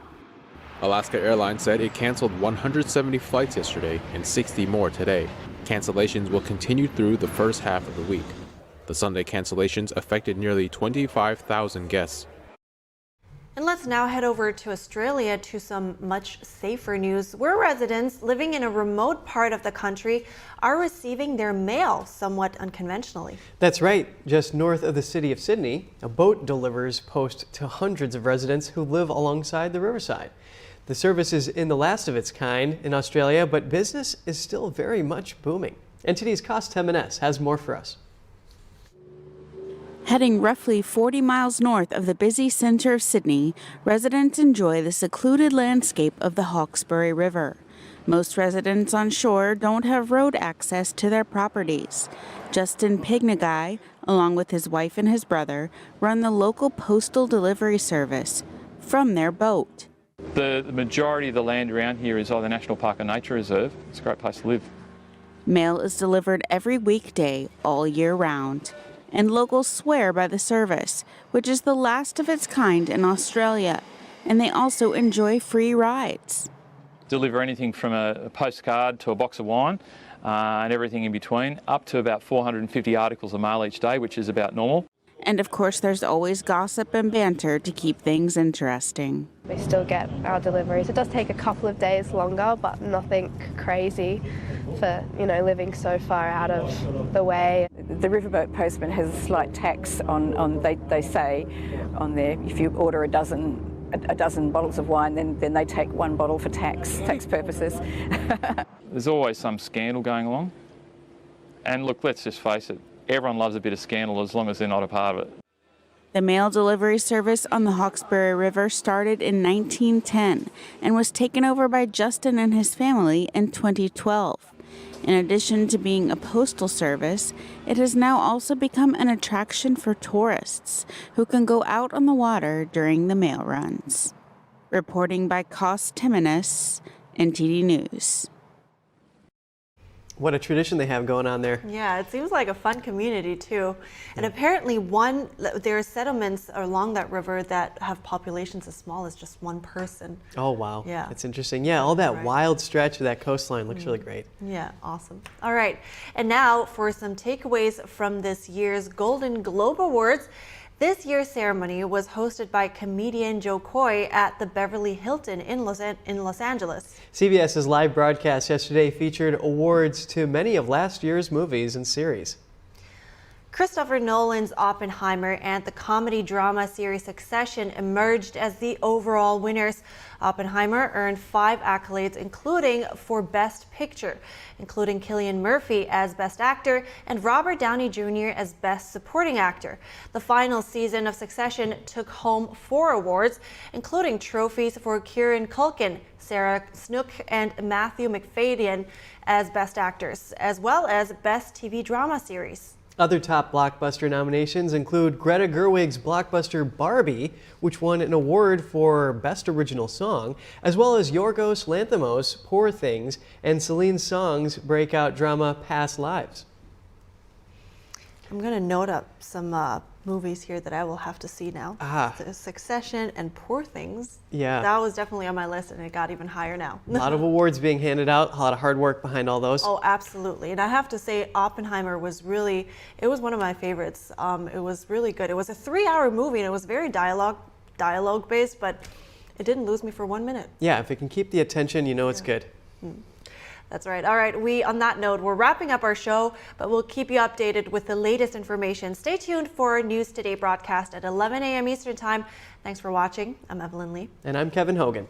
Alaska Airlines said it canceled 170 flights yesterday and 60 more today. Cancellations will continue through the first half of the week. The Sunday cancellations affected nearly 25,000 guests. And let's now head over to Australia to some much safer news, where residents living in a remote part of the country are receiving their mail somewhat unconventionally. That's right. Just north of the city of Sydney, a boat delivers post to hundreds of residents who live alongside the riverside. The service is in the last of its kind in Australia, but business is still very much booming. NTD's Contempt has more for us. Heading roughly 40 miles north of the busy center of Sydney, residents enjoy the secluded landscape of the Hawkesbury River. Most residents on shore don't have road access to their properties. Justin Pignagai, along with his wife and his brother, run the local postal delivery service from their boat. The majority of the land around here is either National Park or Nature Reserve. It's a great place to live. Mail is delivered every weekday, all year round. And locals swear by the service, which is the last of its kind in Australia. And they also enjoy free rides. Deliver anything from a postcard to a box of wine and everything in between, up to about 450 articles of mail each day, which is about normal. And of course, there's always gossip and banter to keep things interesting. We still get our deliveries. It does take a couple of days longer, but nothing crazy for, living so far out of the way. The riverboat postman has a slight tax on they say on there, if you order a dozen bottles of wine, then they take 1 bottle for tax purposes. There's always some scandal going along. And look, let's just face it, everyone loves a bit of scandal as long as they're not a part of it. The mail delivery service on the Hawkesbury River started in 1910 and was taken over by Justin and his family in 2012. In addition to being a postal service, it has now also become an attraction for tourists who can go out on the water during the mail runs. Reporting by Kos Timonis, NTD News. What a tradition they have going on there. Yeah, it seems like a fun community too. And apparently there are settlements along that river that have populations as small as just 1 person. Oh, wow. Yeah. That's interesting. Yeah, all that wild stretch of that coastline looks really great. Yeah, awesome. All right. And now for some takeaways from this year's Golden Globe Awards. This year's ceremony was hosted by comedian Joe Coy at the Beverly Hilton in Los Angeles. CBS's live broadcast yesterday featured awards to many of last year's movies and series. Christopher Nolan's Oppenheimer and the comedy drama series Succession emerged as the overall winners. Oppenheimer earned 5 accolades, including for Best Picture, including Cillian Murphy as Best Actor and Robert Downey Jr. as Best Supporting Actor. The final season of Succession took home 4 awards, including trophies for Kieran Culkin, Sarah Snook, and Matthew Macfadyen as Best Actors, as well as Best TV Drama Series. Other top blockbuster nominations include Greta Gerwig's blockbuster Barbie, which won an award for Best Original Song, as well as Yorgos Lanthimos' Poor Things and Celine Song's breakout drama Past Lives. I'm going to note up some movies here that I will have to see now. Succession and Poor Things. Yeah. That was definitely on my list, and it got even higher now. A lot of awards being handed out, a lot of hard work behind all those. Oh, absolutely. And I have to say, Oppenheimer was really, it was one of my favorites. It was really good. It was a 3-hour movie, and it was very dialogue-based, but it didn't lose me for 1 minute. Yeah, if it can keep the attention, you know it's good. That's right. All right, on that note, we're wrapping up our show, but we'll keep you updated with the latest information. Stay tuned for our News Today broadcast at 11 a.m. Eastern Time. Thanks for watching. I'm Evelyn Lee. And I'm Kevin Hogan.